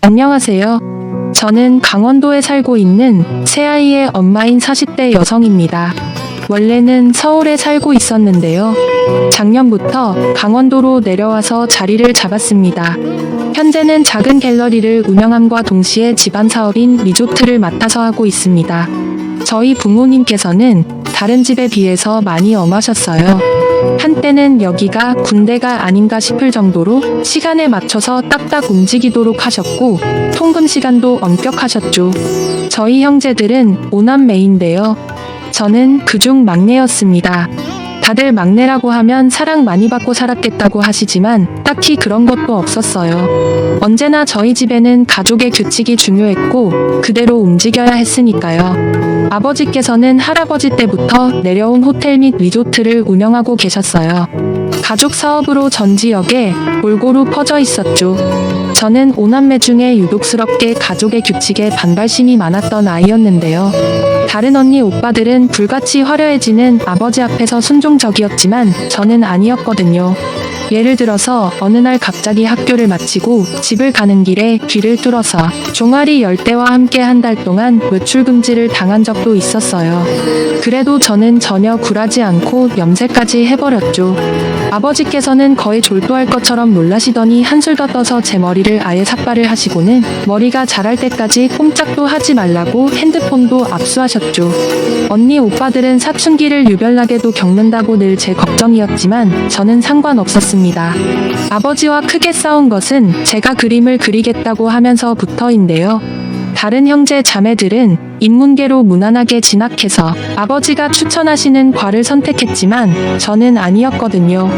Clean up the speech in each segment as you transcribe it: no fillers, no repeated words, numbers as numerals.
안녕하세요. 저는 강원도에 살고 있는 새아이의 엄마인 40대 여성입니다. 원래는 서울에 살고 있었는데요. 작년부터 강원도로 내려와서 자리를 잡았습니다. 현재는 작은 갤러리를 운영함과 동시에 집안 사업인 리조트를 맡아서 하고 있습니다. 저희 부모님께서는 다른 집에 비해서 많이 엄하셨어요. 한때는 여기가 군대가 아닌가 싶을 정도로 시간에 맞춰서 딱딱 움직이도록 하셨고 통금 시간도 엄격하셨죠. 저희 형제들은 5남매인데요. 저는 그중 막내였습니다. 다들 막내라고 하면 사랑 많이 받고 살았겠다고 하시지만 딱히 그런 것도 없었어요. 언제나 저희 집에는 가족의 규칙이 중요했고 그대로 움직여야 했으니까요. 아버지께서는 할아버지 때부터 내려온 호텔 및 리조트를 운영하고 계셨어요. 가족 사업으로 전 지역에 골고루 퍼져 있었죠. 저는 5남매 중에 유독스럽게 가족의 규칙에 반발심이 많았던 아이였는데요. 다른 언니 오빠들은 불같이 화려해지는 아버지 앞에서 순종적이었지만 저는 아니었거든요. 예를 들어서 어느 날 갑자기 학교를 마치고 집을 가는 길에 귀를 뚫어서 종아리 열대와 함께 한 달 동안 외출 금지를 당한 적도 있었어요. 그래도 저는 전혀 굴하지 않고 염색까지 해버렸죠. 아버지께서는 거의 졸도할 것처럼 놀라시더니 한술 더 떠서 제 머리를 아예 삭발을 하시고는 머리가 자랄 때까지 꼼짝도 하지 말라고 핸드폰도 압수하셨죠. 언니 오빠들은 사춘기를 유별나게도 겪는다고 늘 제 걱정이었지만 저는 상관없었습니다. 아버지와 크게 싸운 것은 제가 그림을 그리겠다고 하면서부터인데요. 다른 형제 자매들은 인문계로 무난하게 진학해서 아버지가 추천하시는 과를 선택했지만 저는 아니었거든요.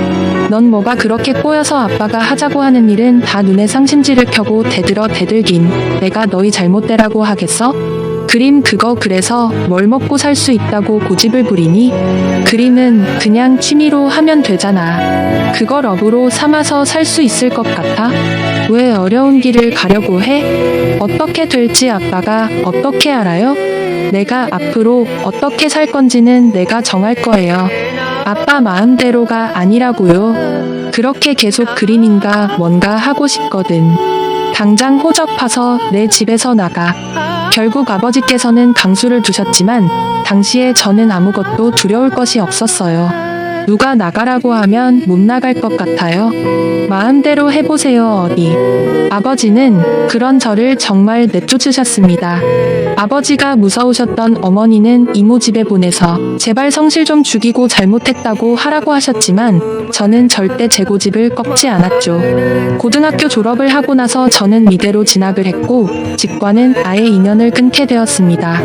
넌 뭐가 그렇게 꼬여서 아빠가 하자고 하는 일은 다 눈에 상심지를 켜고 대들어 대들긴 내가 너희 잘못되라고 하겠어? 그림 그거 그래서 뭘 먹고 살 수 있다고 고집을 부리니? 그림은 그냥 취미로 하면 되잖아. 그걸 업으로 삼아서 살 수 있을 것 같아? 왜 어려운 길을 가려고 해? 어떻게 될지 아빠가 어떻게 알아요? 내가 앞으로 어떻게 살 건지는 내가 정할 거예요. 아빠 마음대로가 아니라고요. 그렇게 계속 그림인가 뭔가 하고 싶거든. 당장 호적파서 내 집에서 나가. 결국 아버지께서는 강수를 두셨지만 당시에 저는 아무것도 두려울 것이 없었어요. 누가 나가라고 하면 못 나갈 것 같아요. 마음대로 해보세요 어디. 아버지는 그런 저를 정말 내쫓으셨습니다. 아버지가 무서우셨던 어머니는 이모 집에 보내서 제발 성실 좀 죽이고 잘못했다고 하라고 하셨지만 저는 절대 제 고집을 꺾지 않았죠. 고등학교 졸업을 하고 나서 저는 미대로 진학을 했고 집과는 아예 인연을 끊게 되었습니다.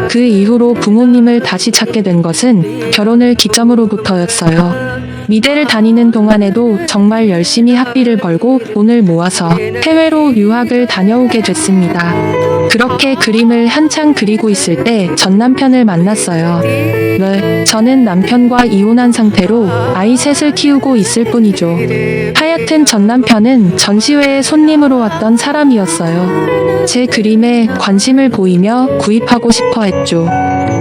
그 이후로 부모님을 다시 찾게 된 것은 결혼을 기점으로부터였어요. 미대를 다니는 동안에도 정말 열심히 학비를 벌고 돈을 모아서 해외로 유학을 다녀오게 됐습니다. 그렇게 그림을 한창 그리고 있을 때 전 남편을 만났어요. 네, 저는 남편과 이혼한 상태로 아이 셋을 키우고 있을 뿐이죠. 하여튼 전 남편은 전시회에 손님으로 왔던 사람이었어요. 제 그림에 관심을 보이며 구입하고 싶어 했죠.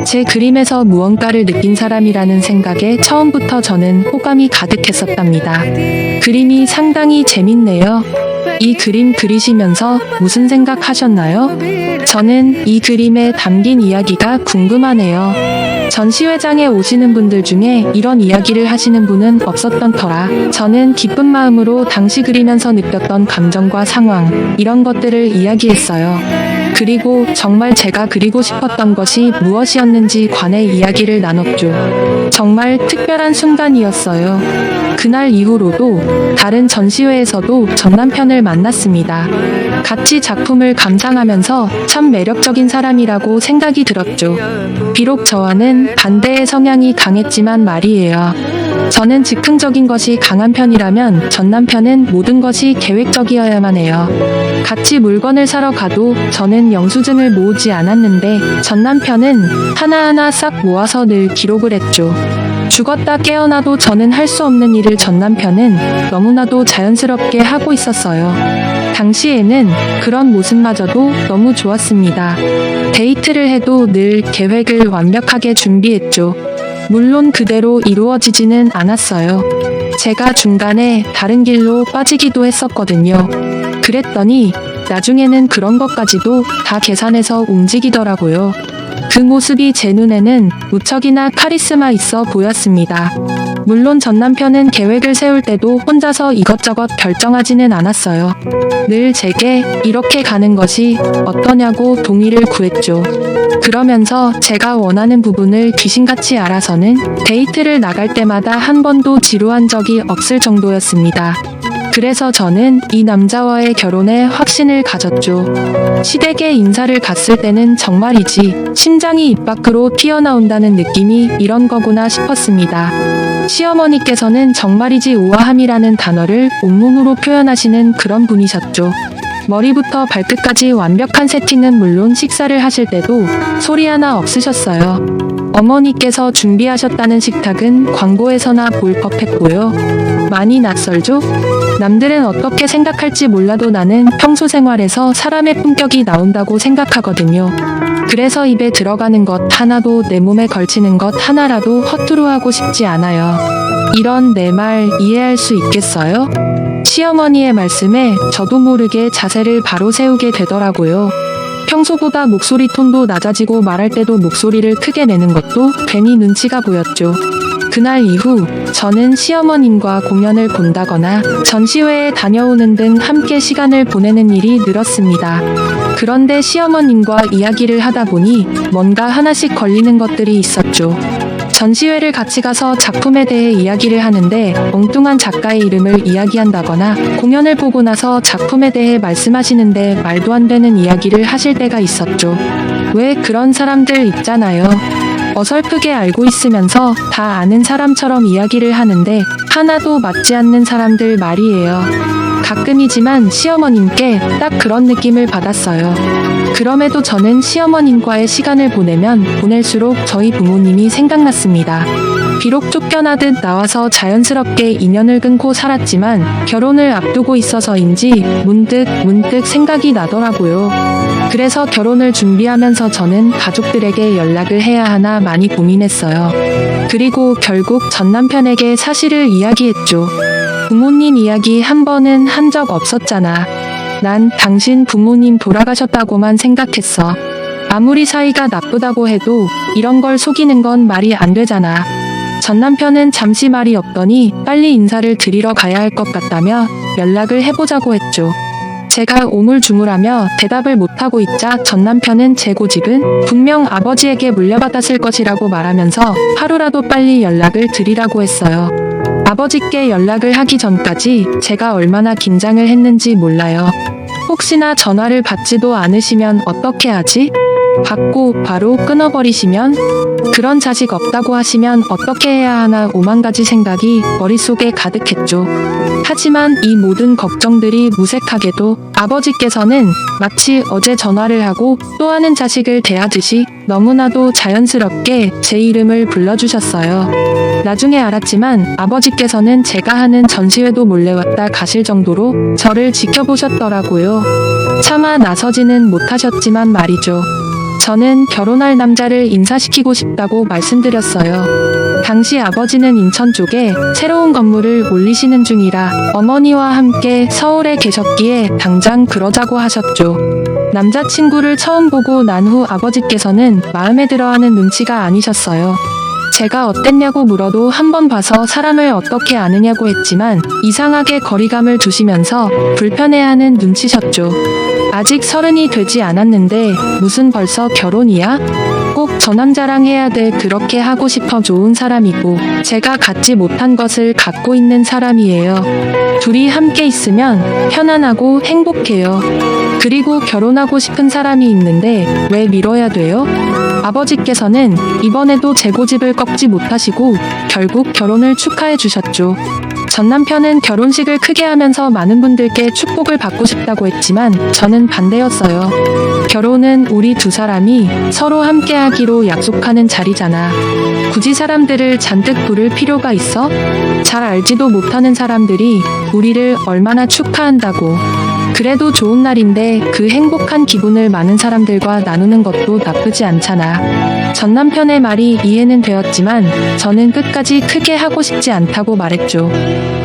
제 그림에서 무언가를 느낀 사람이라는 생각에 처음부터 저는 호감이 가득했었답니다. 그림이 상당히 재밌네요. 이 그림 그리시면서 무슨 생각 하셨나요? 저는 이 그림에 담긴 이야기가 궁금하네요. 전시회장에 오시는 분들 중에 이런 이야기를 하시는 분은 없었던 터라 저는 기쁜 마음으로 당시 그리면서 느꼈던 감정과 상황, 이런 것들을 이야기했어요. 그리고 정말 제가 그리고 싶었던 것이 무엇이었는지 관해 이야기를 나눴죠. 정말 특별한 순간이었어요. 그날 이후로도 다른 전시회에서도 전 남편을 만났습니다. 같이 작품을 감상하면서 참 매력적인 사람이라고 생각이 들었죠. 비록 저와는 반대의 성향이 강했지만 말이에요. 저는 즉흥적인 것이 강한 편이라면 전 남편은 모든 것이 계획적이어야만 해요. 같이 물건을 사러 가도 저는 영수증을 모으지 않았는데 전 남편은 하나하나 싹 모아서 늘 기록을 했죠. 죽었다 깨어나도 저는 할 수 없는 일을 전 남편은 너무나도 자연스럽게 하고 있었어요. 당시에는 그런 모습마저도 너무 좋았습니다. 데이트를 해도 늘 계획을 완벽하게 준비했죠. 물론 그대로 이루어지지는 않았어요. 제가 중간에 다른 길로 빠지기도 했었거든요. 그랬더니 나중에는 그런 것까지도 다 계산해서 움직이더라고요. 그 모습이 제 눈에는 무척이나 카리스마 있어 보였습니다. 물론 전 남편은 계획을 세울 때도 혼자서 이것저것 결정하지는 않았어요. 늘 제게 이렇게 가는 것이 어떠냐고 동의를 구했죠. 그러면서 제가 원하는 부분을 귀신같이 알아서는 데이트를 나갈 때마다 한 번도 지루한 적이 없을 정도였습니다. 그래서 저는 이 남자와의 결혼에 확신을 가졌죠. 시댁에 인사를 갔을 때는 정말이지 심장이 입 밖으로 튀어나온다는 느낌이 이런 거구나 싶었습니다. 시어머니께서는 정말이지 우아함이라는 단어를 온몸으로 표현하시는 그런 분이셨죠. 머리부터 발끝까지 완벽한 세팅은 물론 식사를 하실 때도 소리 하나 없으셨어요. 어머니께서 준비하셨다는 식탁은 광고에서나 볼 법했고요. 많이 낯설죠? 남들은 어떻게 생각할지 몰라도 나는 평소 생활에서 사람의 품격이 나온다고 생각하거든요. 그래서 입에 들어가는 것 하나도 내 몸에 걸치는 것 하나라도 허투루 하고 싶지 않아요. 이런 내 말 이해할 수 있겠어요? 시어머니의 말씀에 저도 모르게 자세를 바로 세우게 되더라고요. 평소보다 목소리 톤도 낮아지고 말할 때도 목소리를 크게 내는 것도 괜히 눈치가 보였죠. 그날 이후 저는 시어머님과 공연을 본다거나 전시회에 다녀오는 등 함께 시간을 보내는 일이 늘었습니다. 그런데 시어머님과 이야기를 하다 보니 뭔가 하나씩 걸리는 것들이 있었죠. 전시회를 같이 가서 작품에 대해 이야기를 하는데 엉뚱한 작가의 이름을 이야기한다거나 공연을 보고 나서 작품에 대해 말씀하시는데 말도 안 되는 이야기를 하실 때가 있었죠. 왜 그런 사람들 있잖아요. 어설프게 알고 있으면서 다 아는 사람처럼 이야기를 하는데 하나도 맞지 않는 사람들 말이에요. 가끔이지만 시어머님께 딱 그런 느낌을 받았어요. 그럼에도 저는 시어머님과의 시간을 보내면 보낼수록 저희 부모님이 생각났습니다. 비록 쫓겨나듯 나와서 자연스럽게 인연을 끊고 살았지만 결혼을 앞두고 있어서인지 문득 생각이 나더라고요. 그래서 결혼을 준비하면서 저는 가족들에게 연락을 해야 하나 많이 고민했어요. 그리고 결국 전 남편에게 사실을 이야기했죠. 부모님 이야기 한 번은 한 적 없었잖아. 난 당신 부모님 돌아가셨다고만 생각했어. 아무리 사이가 나쁘다고 해도 이런 걸 속이는 건 말이 안 되잖아. 전 남편은 잠시 말이 없더니 빨리 인사를 드리러 가야 할 것 같다며 연락을 해보자고 했죠. 제가 오물주물하며 대답을 못하고 있자 전 남편은 제 고집은 분명 아버지에게 물려받았을 것이라고 말하면서 하루라도 빨리 연락을 드리라고 했어요. 아버지께 연락을 하기 전까지 제가 얼마나 긴장을 했는지 몰라요. 혹시나 전화를 받지도 않으시면 어떻게 하지? 받고 바로 끊어버리시면? 그런 자식 없다고 하시면 어떻게 해야 하나 오만 가지 생각이 머릿속에 가득했죠. 하지만 이 모든 걱정들이 무색하게도 아버지께서는 마치 어제 전화를 하고 또 하는 자식을 대하듯이 너무나도 자연스럽게 제 이름을 불러주셨어요. 나중에 알았지만 아버지께서는 제가 하는 전시회도 몰래 왔다 가실 정도로 저를 지켜보셨더라고요. 차마 나서지는 못하셨지만 말이죠. 저는 결혼할 남자를 인사시키고 싶다고 말씀드렸어요. 당시 아버지는 인천 쪽에 새로운 건물을 올리시는 중이라 어머니와 함께 서울에 계셨기에 당장 그러자고 하셨죠. 남자친구를 처음 보고 난 후 아버지께서는 마음에 들어하는 눈치가 아니셨어요. 제가 어땠냐고 물어도 한 번 봐서 사람을 어떻게 아느냐고 했지만 이상하게 거리감을 두시면서 불편해하는 눈치셨죠. 아직 30이 되지 않았는데 무슨 벌써 결혼이야? 꼭 저 남자랑 해야 돼. 그렇게 하고 싶어. 좋은 사람이고 제가 갖지 못한 것을 갖고 있는 사람이에요. 둘이 함께 있으면 편안하고 행복해요. 그리고 결혼하고 싶은 사람이 있는데 왜 미뤄야 돼요? 아버지께서는 이번에도 제 고집을 꺾지 못하시고 결국 결혼을 축하해 주셨죠. 전 남편은 결혼식을 크게 하면서 많은 분들께 축복을 받고 싶다고 했지만 저는 반대였어요. 결혼은 우리 두 사람이 서로 함께 하기로 약속하는 자리잖아. 굳이 사람들을 잔뜩 부를 필요가 있어? 잘 알지도 못하는 사람들이 우리를 얼마나 축하한다고. 그래도 좋은 날인데 그 행복한 기분을 많은 사람들과 나누는 것도 나쁘지 않잖아. 전 남편의 말이 이해는 되었지만 저는 끝까지 크게 하고 싶지 않다고 말했죠.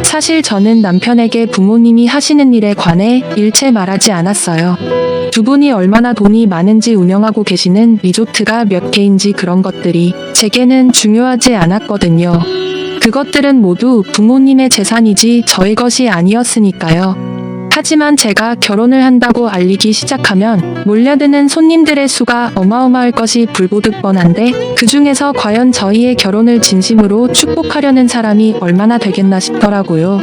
사실 저는 남편에게 부모님이 하시는 일에 관해 일체 말하지 않았어요. 두 분이 얼마나 돈이 많은지 운영하고 계시는 리조트가 몇 개인지 그런 것들이 제게는 중요하지 않았거든요. 그것들은 모두 부모님의 재산이지 저의 것이 아니었으니까요. 하지만 제가 결혼을 한다고 알리기 시작하면 몰려드는 손님들의 수가 어마어마할 것이 불보듯 뻔한데 그 중에서 과연 저희의 결혼을 진심으로 축복하려는 사람이 얼마나 되겠나 싶더라고요.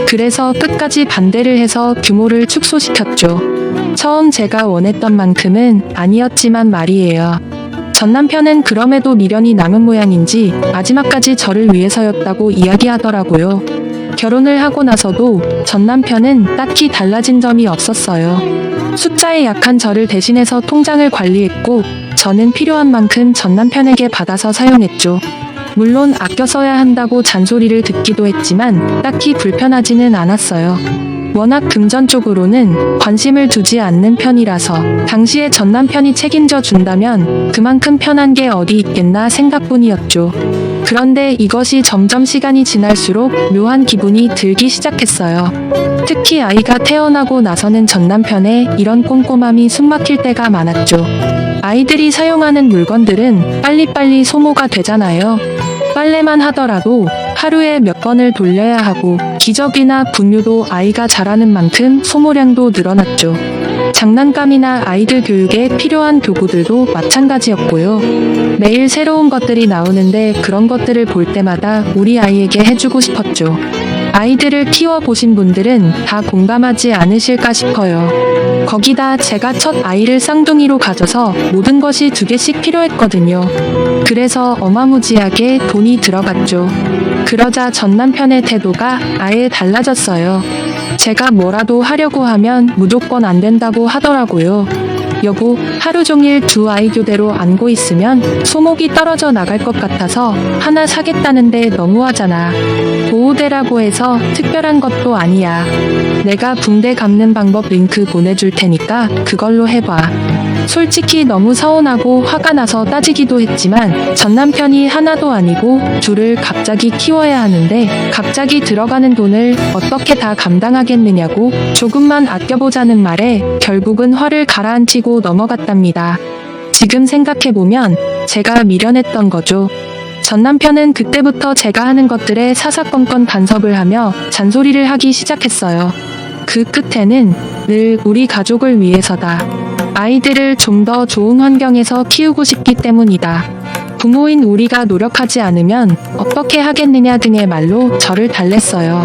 그래서 끝까지 반대를 해서 규모를 축소시켰죠. 처음 제가 원했던 만큼은 아니었지만 말이에요. 전 남편은 그럼에도 미련이 남은 모양인지 마지막까지 저를 위해서였다고 이야기하더라고요. 결혼을 하고 나서도 전 남편은 딱히 달라진 점이 없었어요. 숫자에 약한 저를 대신해서 통장을 관리했고 저는 필요한 만큼 전 남편에게 받아서 사용했죠. 물론 아껴 써야 한다고 잔소리를 듣기도 했지만 딱히 불편하지는 않았어요. 워낙 금전적으로는 관심을 두지 않는 편이라서 당시에 전 남편이 책임져 준다면 그만큼 편한 게 어디 있겠나 생각뿐이었죠. 그런데 이것이 점점 시간이 지날수록 묘한 기분이 들기 시작했어요. 특히 아이가 태어나고 나서는 전 남편의 이런 꼼꼼함이 숨막힐 때가 많았죠. 아이들이 사용하는 물건들은 빨리빨리 소모가 되잖아요. 빨래만 하더라도 하루에 몇 번을 돌려야 하고 기저귀나 분유도 아이가 자라는 만큼 소모량도 늘어났죠. 장난감이나 아이들 교육에 필요한 교구들도 마찬가지였고요. 매일 새로운 것들이 나오는데 그런 것들을 볼 때마다 우리 아이에게 해주고 싶었죠. 아이들을 키워보신 분들은 다 공감하지 않으실까 싶어요. 거기다 제가 첫 아이를 쌍둥이로 가져서 모든 것이 2개씩 필요했거든요. 그래서 어마무지하게 돈이 들어갔죠. 그러자 전 남편의 태도가 아예 달라졌어요. 제가 뭐라도 하려고 하면 무조건 안 된다고 하더라고요. 여보, 하루 종일 2아이 교대로 안고 있으면 소목이 떨어져 나갈 것 같아서 하나 사겠다는데 너무하잖아. 보호대라고 해서 특별한 것도 아니야. 내가 붕대 감는 방법 링크 보내줄 테니까 그걸로 해봐. 솔직히 너무 서운하고 화가 나서 따지기도 했지만 전 남편이 하나도 아니고 2을 갑자기 키워야 하는데 갑자기 들어가는 돈을 어떻게 다 감당하겠느냐고 조금만 아껴보자는 말에 결국은 화를 가라앉히고 넘어갔답니다. 지금 생각해보면 제가 미련했던 거죠. 전 남편은 그때부터 제가 하는 것들에 사사건건 간섭을 하며 잔소리를 하기 시작했어요. 그 끝에는 늘 우리 가족을 위해서다. 아이들을 좀 더 좋은 환경에서 키우고 싶기 때문이다. 부모인 우리가 노력하지 않으면 어떻게 하겠느냐 등의 말로 저를 달랬어요.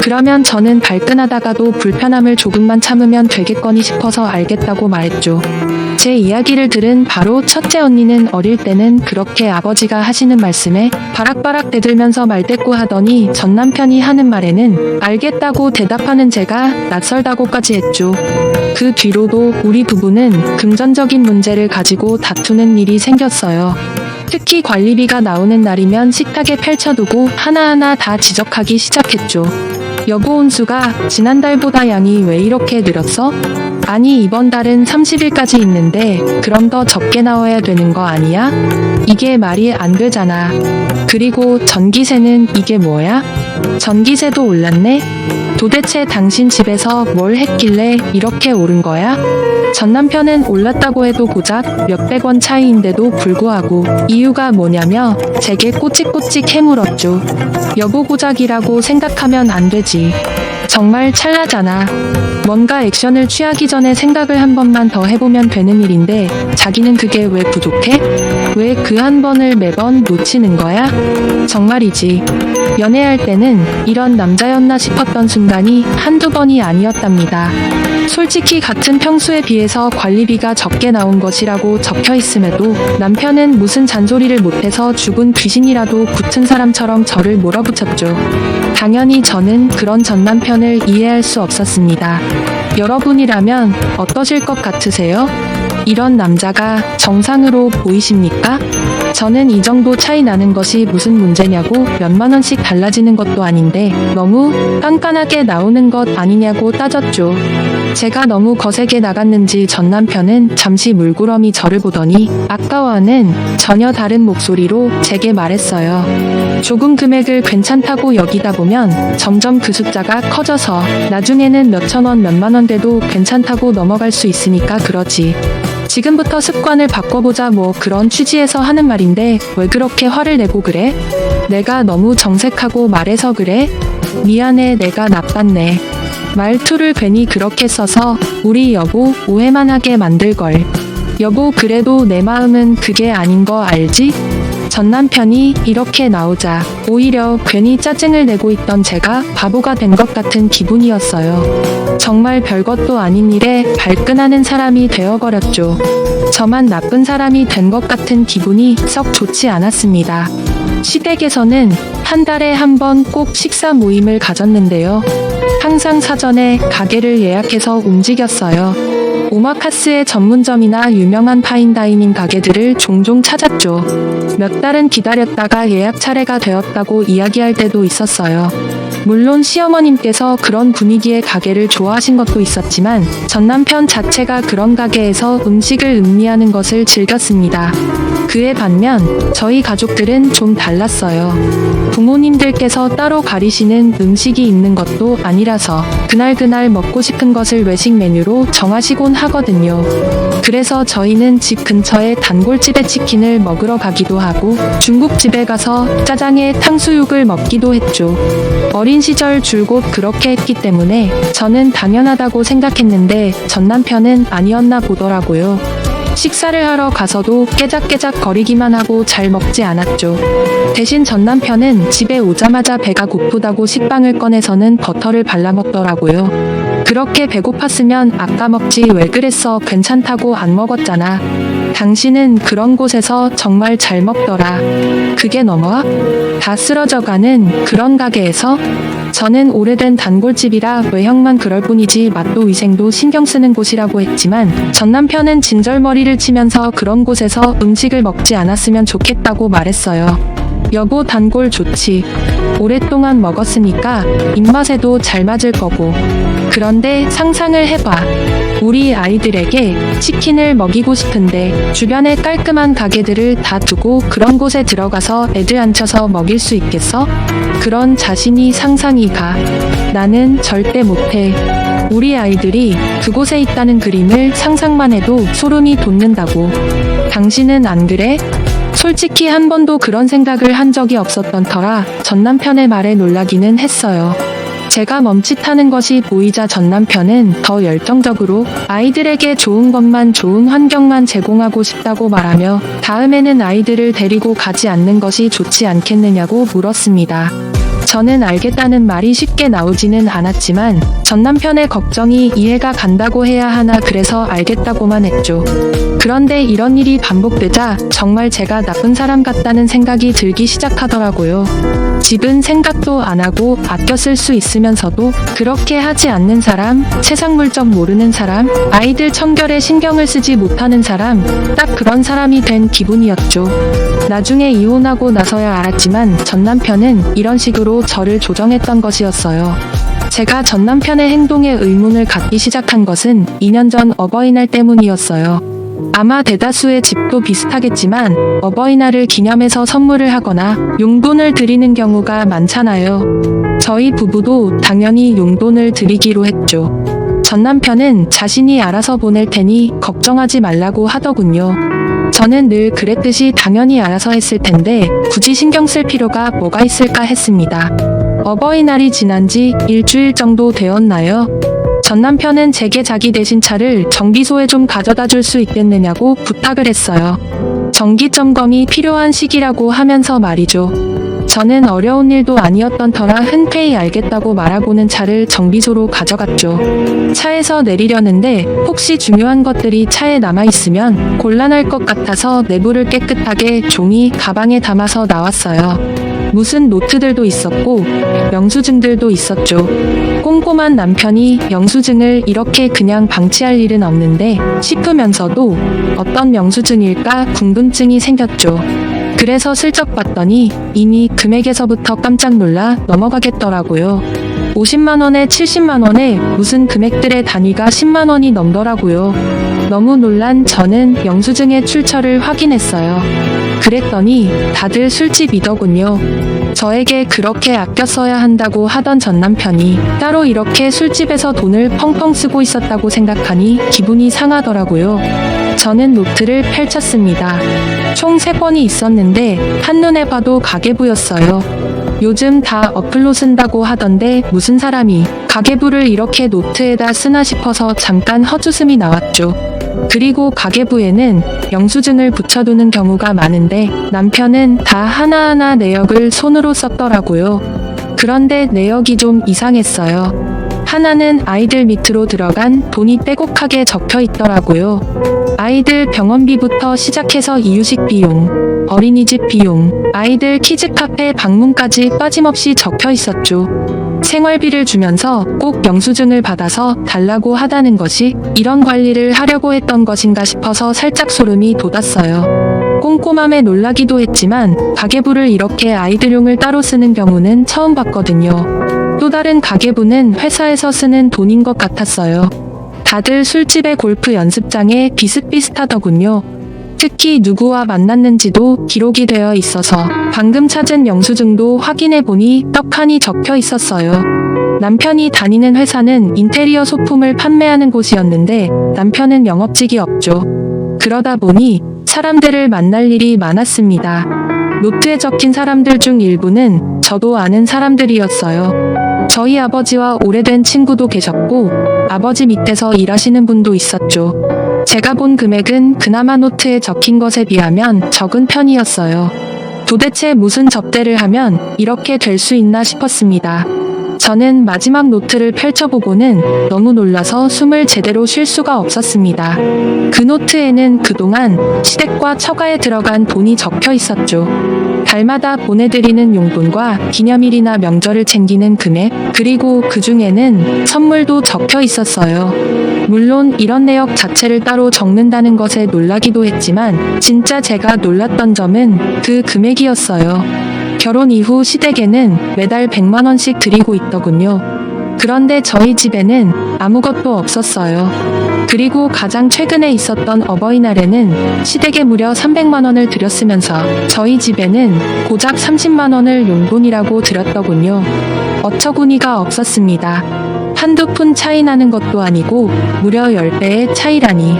그러면 저는 발끈하다가도 불편함을 조금만 참으면 되겠거니 싶어서 알겠다고 말했죠. 제 이야기를 들은 바로 첫째 언니는 어릴 때는 그렇게 아버지가 하시는 말씀에 바락바락 대들면서 말대꾸 하더니 전 남편이 하는 말에는 알겠다고 대답하는 제가 낯설다고까지 했죠. 그 뒤로도 우리 부부는 금전적인 문제를 가지고 다투는 일이 생겼어요. 특히 관리비가 나오는 날이면 식탁에 펼쳐두고 하나하나 다 지적하기 시작했죠. 여보, 온수가 지난달보다 양이 왜 이렇게 늘었어? 아니, 이번 달은 30일까지 있는데 그럼 더 적게 나와야 되는 거 아니야? 이게 말이 안 되잖아. 그리고 전기세는 이게 뭐야? 전기세도 올랐네? 도대체 당신 집에서 뭘 했길래 이렇게 오른 거야? 전 남편은 올랐다고 해도 고작 몇백 원 차이인데도 불구하고 이유가 뭐냐며 제게 꼬치꼬치 캐물었죠. 여보, 고작이라고 생각하면 안 되지. 정말 찰나잖아. 뭔가 액션을 취하기 전에 생각을 한 번만 더 해보면 되는 일인데 자기는 그게 왜 부족해? 왜 그 한 번을 매번 놓치는 거야? 정말이지. 연애할 때는 이런 남자였나 싶었던 순간이 한두 번이 아니었답니다. 솔직히 같은 평수에 비해서 관리비가 적게 나온 것이라고 적혀 있음에도 남편은 무슨 잔소리를 못해서 죽은 귀신이라도 붙은 사람처럼 저를 몰아붙였죠. 당연히 저는 그런 전 남편을 이해할 수 없었습니다. 여러분이라면 어떠실 것 같으세요? 이런 남자가 정상으로 보이십니까? 저는 이 정도 차이 나는 것이 무슨 문제냐고 몇만 원씩 달라지는 것도 아닌데 너무 깐깐하게 나오는 것 아니냐고 따졌죠. 제가 너무 거세게 나갔는지 전 남편은 잠시 물구러미 저를 보더니 아까와는 전혀 다른 목소리로 제게 말했어요. 조금 금액을 괜찮다고 여기다 보면 점점 그 숫자가 커져서 나중에는 몇천 원, 몇만 원 돼도 괜찮다고 넘어갈 수 있으니까 그러지. 지금부터 습관을 바꿔보자 뭐 그런 취지에서 하는 말인데 왜 그렇게 화를 내고 그래? 내가 너무 정색하고 말해서 그래? 미안해 내가 나빴네. 말투를 괜히 그렇게 써서 우리 여보 오해만 하게 만들걸. 여보 그래도 내 마음은 그게 아닌 거 알지? 전 남편이 이렇게 나오자 오히려 괜히 짜증을 내고 있던 제가 바보가 된 것 같은 기분이었어요. 정말 별것도 아닌 일에 발끈하는 사람이 되어버렸죠. 저만 나쁜 사람이 된 것 같은 기분이 썩 좋지 않았습니다. 시댁에서는 한 달에 한 번 꼭 식사 모임을 가졌는데요. 항상 사전에 가게를 예약해서 움직였어요. 오마카스의 전문점이나 유명한 파인다이닝 가게들을 종종 찾았죠. 몇 달은 기다렸다가 예약 차례가 되었다고 이야기할 때도 있었어요. 물론 시어머님께서 그런 분위기의 가게를 좋아하신 것도 있었지만 전 남편 자체가 그런 가게에서 음식을 음미하는 것을 즐겼습니다. 그에 반면 저희 가족들은 좀 달랐어요. 부모님들께서 따로 가리시는 음식이 있는 것도 아니라서 그날그날 먹고 싶은 것을 외식 메뉴로 정하시곤 하거든요. 그래서 저희는 집 근처에 단골집에 치킨을 먹으러 가기도 하고 중국집에 가서 짜장에 탕수육을 먹기도 했죠. 어린 시절 줄곧 그렇게 했기 때문에 저는 당연하다고 생각했는데 전 남편은 아니었나 보더라고요. 식사를 하러 가서도 깨작깨작 거리기만 하고 잘 먹지 않았죠. 대신 전 남편은 집에 오자마자 배가 고프다고 식빵을 꺼내서는 버터를 발라 먹더라고요. 그렇게 배고팠으면 아까 먹지 왜 그랬어 괜찮다고 안 먹었잖아. 당신은 그런 곳에서 정말 잘 먹더라. 그게 넘어와? 다 쓰러져가는 그런 가게에서? 저는 오래된 단골집이라 외형만 그럴 뿐이지 맛도 위생도 신경 쓰는 곳이라고 했지만 전 남편은 진절머리를 치면서 그런 곳에서 음식을 먹지 않았으면 좋겠다고 말했어요. 여보 단골 좋지. 오랫동안 먹었으니까 입맛에도 잘 맞을 거고. 그런데 상상을 해봐. 우리 아이들에게 치킨을 먹이고 싶은데 주변에 깔끔한 가게들을 다 두고 그런 곳에 들어가서 애들 앉혀서 먹일 수 있겠어? 그런 자신이 상상이 가. 나는 절대 못해. 우리 아이들이 그곳에 있다는 그림을 상상만 해도 소름이 돋는다고. 당신은 안 그래? 솔직히 한 번도 그런 생각을 한 적이 없었던 터라 전 남편의 말에 놀라기는 했어요. 제가 멈칫하는 것이 보이자 전 남편은 더 열정적으로 아이들에게 좋은 것만 좋은 환경만 제공하고 싶다고 말하며 다음에는 아이들을 데리고 가지 않는 것이 좋지 않겠느냐고 물었습니다. 저는 알겠다는 말이 쉽게 나오지는 않았지만 전 남편의 걱정이 이해가 간다고 해야 하나 그래서 알겠다고만 했죠. 그런데 이런 일이 반복되자 정말 제가 나쁜 사람 같다는 생각이 들기 시작하더라고요. 집은 생각도 안 하고 아껴 쓸 수 있으면서도 그렇게 하지 않는 사람, 세상 물정 모르는 사람, 아이들 청결에 신경을 쓰지 못하는 사람, 딱 그런 사람이 된 기분이었죠. 나중에 이혼하고 나서야 알았지만 전 남편은 이런 식으로 저를 조정했던 것이었어요. 제가 전 남편의 행동에 의문을 갖기 시작한 것은 2년 전 어버이날 때문이었어요. 아마 대다수의 집도 비슷하겠지만 어버이날을 기념해서 선물을 하거나 용돈을 드리는 경우가 많잖아요. 저희 부부도 당연히 용돈을 드리기로 했죠. 전 남편은 자신이 알아서 보낼 테니 걱정하지 말라고 하더군요. 저는 늘 그랬듯이 당연히 알아서 했을 텐데 굳이 신경 쓸 필요가 뭐가 있을까 했습니다. 어버이날이 지난 지 일주일 정도 되었나요? 전 남편은 제게 자기 대신 차를 정비소에 좀 가져다 줄 수 있겠느냐고 부탁을 했어요. 정기 점검이 필요한 시기라고 하면서 말이죠. 저는 어려운 일도 아니었던 터라 흔쾌히 알겠다고 말하고는 차를 정비소로 가져갔죠. 차에서 내리려는데 혹시 중요한 것들이 차에 남아있으면 곤란할 것 같아서 내부를 깨끗하게 종이 가방에 담아서 나왔어요. 무슨 노트들도 있었고 영수증들도 있었죠. 꼼꼼한 남편이 영수증을 이렇게 그냥 방치할 일은 없는데 싶으면서도 어떤 영수증일까 궁금증이 생겼죠. 그래서 슬쩍 봤더니 이미 금액에서부터 깜짝 놀라 넘어가겠더라고요. 50만원에 70만원에 무슨 금액들의 단위가 10만원이 넘더라고요. 너무 놀란 저는 영수증의 출처를 확인했어요. 그랬더니 다들 술집이더군요. 저에게 그렇게 아껴 써야 한다고 하던 전 남편이 따로 이렇게 술집에서 돈을 펑펑 쓰고 있었다고 생각하니 기분이 상하더라고요. 저는 노트를 펼쳤습니다. 총 3권이 있었는데 한눈에 봐도 가계부였어요. 요즘 다 어플로 쓴다고 하던데 무슨 사람이 가계부를 이렇게 노트에다 쓰나 싶어서 잠깐 헛웃음이 나왔죠. 그리고 가계부에는 영수증을 붙여두는 경우가 많은데 남편은 다 하나하나 내역을 손으로 썼더라고요. 그런데 내역이 좀 이상했어요. 하나는 아이들 밑으로 들어간 돈이 빼곡하게 적혀 있더라고요. 아이들 병원비부터 시작해서 이유식 비용, 어린이집 비용, 아이들 키즈카페 방문까지 빠짐없이 적혀 있었죠. 생활비를 주면서 꼭 영수증을 받아서 달라고 하다는 것이 이런 관리를 하려고 했던 것인가 싶어서 살짝 소름이 돋았어요. 꼼꼼함에 놀라기도 했지만 가계부를 이렇게 아이들용을 따로 쓰는 경우는 처음 봤거든요. 또 다른 가계부는 회사에서 쓰는 돈인 것 같았어요. 다들 술집의 골프 연습장에 비슷비슷하더군요. 특히 누구와 만났는지도 기록이 되어 있어서 방금 찾은 영수증도 확인해보니 떡하니 적혀 있었어요. 남편이 다니는 회사는 인테리어 소품을 판매하는 곳이었는데 남편은 영업직이 없죠. 그러다 보니 사람들을 만날 일이 많았습니다. 노트에 적힌 사람들 중 일부는 저도 아는 사람들이었어요. 저희 아버지와 오래된 친구도 계셨고 아버지 밑에서 일하시는 분도 있었죠. 제가 본 금액은 그나마 노트에 적힌 것에 비하면 적은 편이었어요. 도대체 무슨 접대를 하면 이렇게 될 수 있나 싶었습니다. 저는 마지막 노트를 펼쳐보고는 너무 놀라서 숨을 제대로 쉴 수가 없었습니다. 그 노트에는 그동안 시댁과 처가에 들어간 돈이 적혀 있었죠. 달마다 보내드리는 용돈과 기념일이나 명절을 챙기는 금액, 그리고 그 중에는 선물도 적혀 있었어요. 물론 이런 내역 자체를 따로 적는다는 것에 놀라기도 했지만 진짜 제가 놀랐던 점은 그 금액이었어요. 결혼 이후 시댁에는 매달 100만원씩 드리고 있더군요. 그런데 저희 집에는 아무것도 없었어요. 그리고 가장 최근에 있었던 어버이날에는 시댁에 무려 300만원을 드렸으면서 저희 집에는 고작 30만원을 용돈이라고 드렸더군요. 어처구니가 없었습니다. 한두 푼 차이 나는 것도 아니고 무려 10배의 차이라니.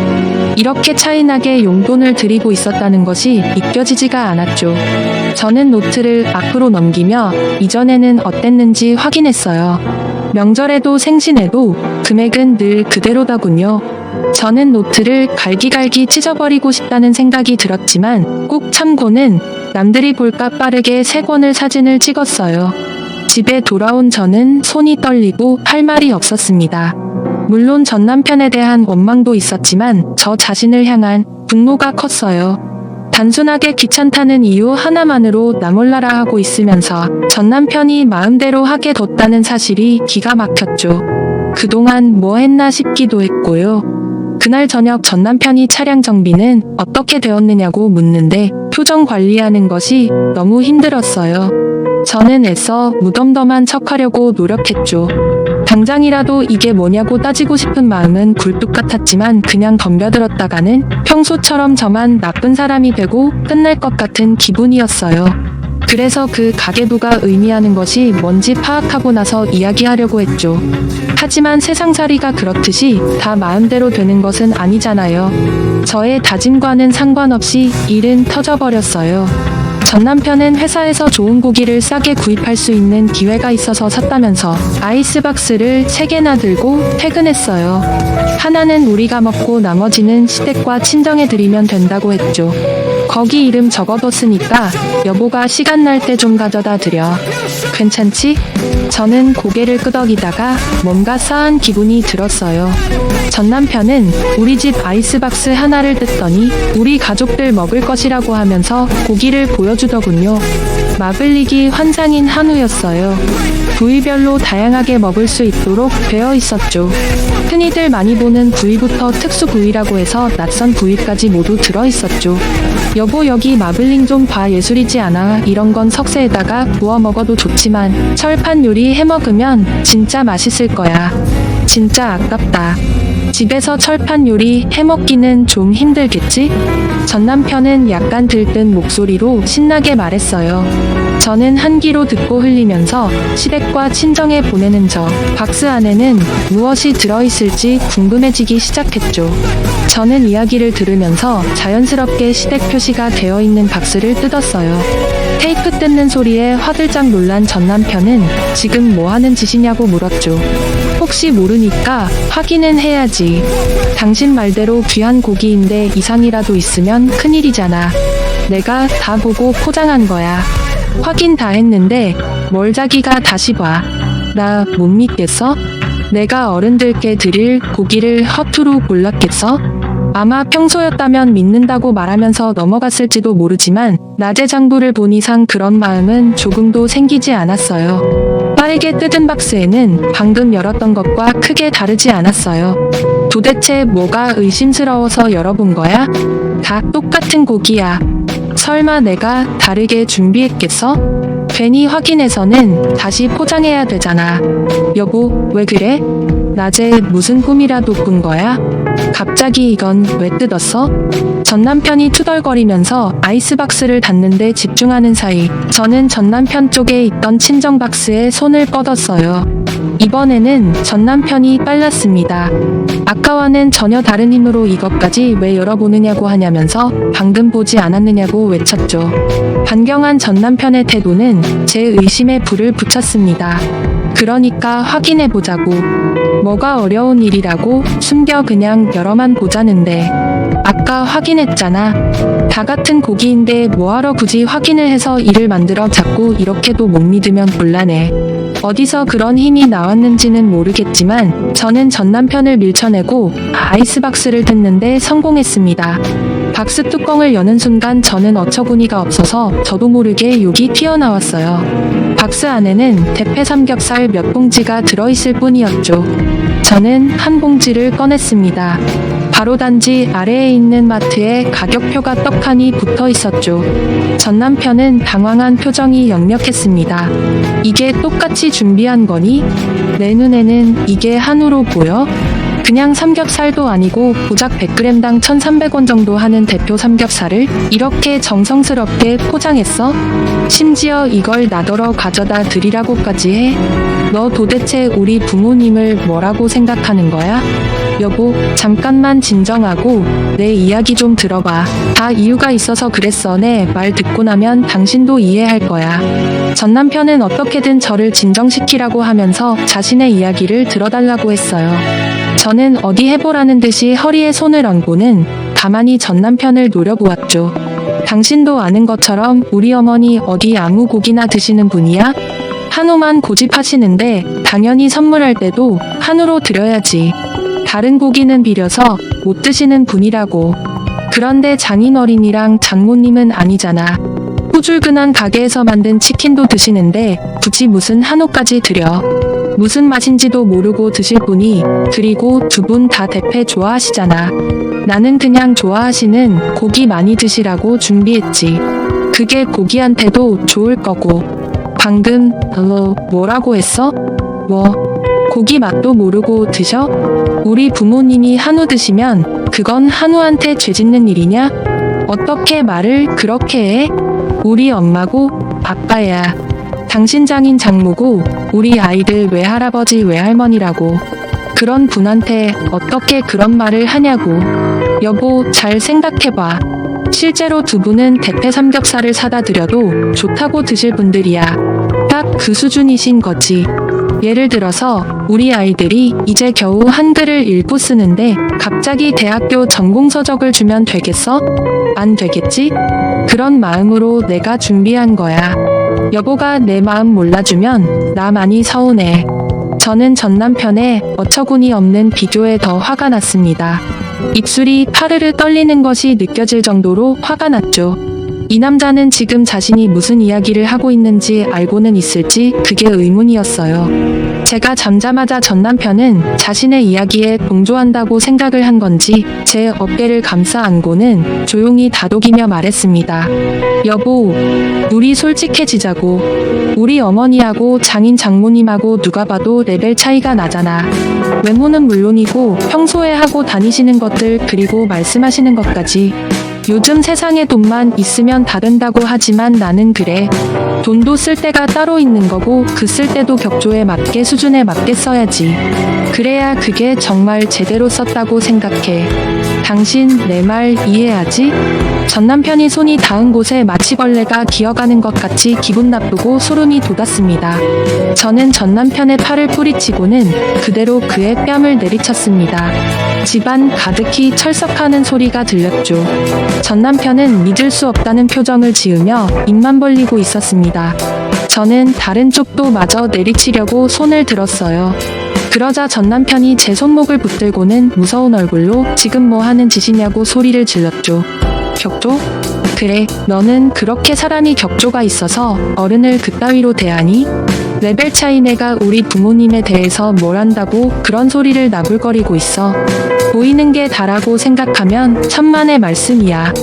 이렇게 차이나게 용돈을 드리고 있었다는 것이 믿겨지지가 않았죠. 저는 노트를 앞으로 넘기며 이전에는 어땠는지 확인했어요. 명절에도 생신에도 금액은 늘 그대로더군요. 저는 노트를 갈기갈기 찢어버리고 싶다는 생각이 들었지만 꼭 참고는 남들이 볼까 빠르게 3권을 사진을 찍었어요. 집에 돌아온 저는 손이 떨리고 할 말이 없었습니다. 물론 전 남편에 대한 원망도 있었지만 저 자신을 향한 분노가 컸어요. 단순하게 귀찮다는 이유 하나만으로 나 몰라라 하고 있으면서 전 남편이 마음대로 하게 뒀다는 사실이 기가 막혔죠. 그동안 뭐 했나 싶기도 했고요. 그날 저녁 전 남편이 차량 정비는 어떻게 되었느냐고 묻는데 표정 관리하는 것이 너무 힘들었어요. 저는 애써 무덤덤한 척하려고 노력했죠. 당장이라도 이게 뭐냐고 따지고 싶은 마음은 굴뚝 같았지만 그냥 덤벼들었다가는 평소처럼 저만 나쁜 사람이 되고 끝날 것 같은 기분이었어요. 그래서 그 가계부가 의미하는 것이 뭔지 파악하고 나서 이야기하려고 했죠. 하지만 세상살이가 그렇듯이 다 마음대로 되는 것은 아니잖아요. 저의 다짐과는 상관없이 일은 터져버렸어요. 전 남편은 회사에서 좋은 고기를 싸게 구입할 수 있는 기회가 있어서 샀다면서 아이스박스를 3개나 들고 퇴근했어요. 하나는 우리가 먹고 나머지는 시댁과 친정에 드리면 된다고 했죠. 거기 이름 적어뒀으니까 여보가 시간 날 때 좀 가져다 드려. 괜찮지? 저는 고개를 끄덕이다가 뭔가 싸한 기분이 들었어요. 전 남편은 우리 집 아이스박스 하나를 뜯더니 우리 가족들 먹을 것이라고 하면서 고기를 보여주더군요. 마블릭이 환상인 한우였어요. 부위별로 다양하게 먹을 수 있도록 되어 있었죠. 흔히들 많이 보는 부위부터 특수 부위라고 해서 낯선 부위까지 모두 들어있었죠. 여보 여기 마블링 좀 봐 예술이지 않아. 이런 건 석쇠에다가 구워 먹어도 좋지만 철판 요리 해 먹으면 진짜 맛있을 거야. 진짜 아깝다. 집에서 철판 요리 해 먹기는 좀 힘들겠지? 전 남편은 약간 들뜬 목소리로 신나게 말했어요. 저는 한 귀로 듣고 흘리면서 시댁과 친정에 보내는 저 박스 안에는 무엇이 들어있을지 궁금해지기 시작했죠. 저는 이야기를 들으면서 자연스럽게 시댁 표시가 되어 있는 박스를 뜯었어요. 테이프 뜯는 소리에 화들짝 놀란 전 남편은 지금 뭐 하는 짓이냐고 물었죠. 혹시 모르니까 확인은 해야지. 당신 말대로 귀한 고기인데 이상이라도 있으면 큰일이잖아. 내가 다 보고 포장한 거야. 확인 다 했는데 뭘 자기가 다시 봐. 나 못 믿겠어? 내가 어른들께 드릴 고기를 허투루 골랐겠어? 아마 평소였다면 믿는다고 말하면서 넘어갔을지도 모르지만 낮의 장부를 본 이상 그런 마음은 조금도 생기지 않았어요. 빠르게 뜯은 박스에는 방금 열었던 것과 크게 다르지 않았어요. 도대체 뭐가 의심스러워서 열어본 거야? 다 똑같은 고기야. 설마 내가 다르게 준비했겠어? 괜히 확인해서는 다시 포장해야 되잖아. 여보, 왜 그래? 낮에 무슨 꿈이라도 꾼 거야? 갑자기 이건 왜 뜯었어? 전 남편이 투덜거리면서 아이스박스를 닫는데 집중하는 사이 저는 전 남편 쪽에 있던 친정 박스에 손을 뻗었어요. 이번에는 전 남편이 빨랐습니다. 아까와는 전혀 다른 힘으로 이것까지 왜 열어보느냐고 하냐면서 방금 보지 않았느냐고 외쳤죠. 반경한 전 남편의 태도는 제 의심에 불을 붙였습니다. 그러니까 확인해보자고. 뭐가 어려운 일이라고 숨겨 그냥 열어만 보자는데. 아까 확인했잖아. 다 같은 고기인데 뭐하러 굳이 확인을 해서 일을 만들어 자꾸 이렇게도 못 믿으면 곤란해. 어디서 그런 힘이 나왔는지는 모르겠지만 저는 전 남편을 밀쳐내고 아이스박스를 뜯는데 성공했습니다. 박스 뚜껑을 여는 순간 저는 어처구니가 없어서 저도 모르게 욕이 튀어나왔어요. 박스 안에는 대패 삼겹살 몇 봉지가 들어있을 뿐이었죠. 저는 한 봉지를 꺼냈습니다. 바로 단지 아래에 있는 마트에 가격표가 떡하니 붙어 있었죠. 전 남편은 당황한 표정이 역력했습니다. 이게 똑같이 준비한 거니? 내 눈에는 이게 한우로 보여? 그냥 삼겹살도 아니고 고작 100g당 1,300원 정도 하는 대표 삼겹살을 이렇게 정성스럽게 포장했어? 심지어 이걸 나더러 가져다 드리라고까지 해? 너 도대체 우리 부모님을 뭐라고 생각하는 거야? 여보, 잠깐만 진정하고 내 이야기 좀 들어봐. 다 이유가 있어서 그랬어. 내 말 듣고 나면 당신도 이해할 거야. 전 남편은 어떻게든 저를 진정시키라고 하면서 자신의 이야기를 들어달라고 했어요. 저는 어디 해보라는 듯이 허리에 손을 얹고는 가만히 전 남편을 노려보았죠. 당신도 아는 것처럼 우리 어머니 어디 아무 고기나 드시는 분이야? 한우만 고집하시는데 당연히 선물할 때도 한우로 드려야지. 다른 고기는 비려서 못 드시는 분이라고. 그런데 장인어른이랑 장모님은 아니잖아. 후줄근한 가게에서 만든 치킨도 드시는데 굳이 무슨 한우까지 드려. 무슨 맛인지도 모르고 드실 분이. 그리고 두 분 다 대패 좋아하시잖아. 나는 그냥 좋아하시는 고기 많이 드시라고 준비했지. 그게 고기한테도 좋을 거고. 방금 뭐라고 했어? 뭐? 고기 맛도 모르고 드셔? 우리 부모님이 한우 드시면 그건 한우한테 죄짓는 일이냐? 어떻게 말을 그렇게 해? 우리 엄마고 아빠야. 당신 장인 장모고 우리 아이들 외할아버지 외할머니라고. 그런 분한테 어떻게 그런 말을 하냐고. 여보, 잘 생각해봐. 실제로 두 분은 대패 삼겹살을 사다 드려도 좋다고 드실 분들이야. 딱 그 수준이신 거지. 예를 들어서 우리 아이들이 이제 겨우 한글을 읽고 쓰는데 갑자기 대학교 전공서적을 주면 되겠어? 안 되겠지? 그런 마음으로 내가 준비한 거야. 여보가 내 마음 몰라주면 나 많이 서운해. 저는 전 남편의 어처구니 없는 비교에 더 화가 났습니다. 입술이 파르르 떨리는 것이 느껴질 정도로 화가 났죠. 이 남자는 지금 자신이 무슨 이야기를 하고 있는지 알고는 있을지 그게 의문이었어요. 제가 잠자마자 전 남편은 자신의 이야기에 동조한다고 생각을 한 건지 제 어깨를 감싸 안고는 조용히 다독이며 말했습니다. 여보, 우리 솔직해지자고. 우리 어머니하고 장인 장모님하고 누가 봐도 레벨 차이가 나잖아. 외모는 물론이고 평소에 하고 다니시는 것들 그리고 말씀하시는 것까지. 요즘 세상에 돈만 있으면 다 된다고 하지만 나는 그래. 돈도 쓸 때가 따로 있는 거고 그 쓸 때도 격조에 맞게 수준에 맞게 써야지. 그래야 그게 정말 제대로 썼다고 생각해. 당신 내 말 이해하지? 전 남편이 손이 닿은 곳에 마치 벌레가 기어가는 것 같이 기분 나쁘고 소름이 돋았습니다. 저는 전 남편의 팔을 뿌리치고는 그대로 그의 뺨을 내리쳤습니다. 집안 가득히 철썩하는 소리가 들렸죠. 전 남편은 믿을 수 없다는 표정을 지으며 입만 벌리고 있었습니다. 저는 다른 쪽도 마저 내리치려고 손을 들었어요. 그러자 전 남편이 제 손목을 붙들고는 무서운 얼굴로 지금 뭐 하는 짓이냐고 소리를 질렀죠. 격조? 그래, 너는 그렇게 사람이 격조가 있어서 어른을 그따위로 대하니? 레벨 차이 내가 우리 부모님에 대해서 뭘 안다고 그런 소리를 나불거리고 있어. 보이는 게 다라고 생각하면 천만의 말씀이야.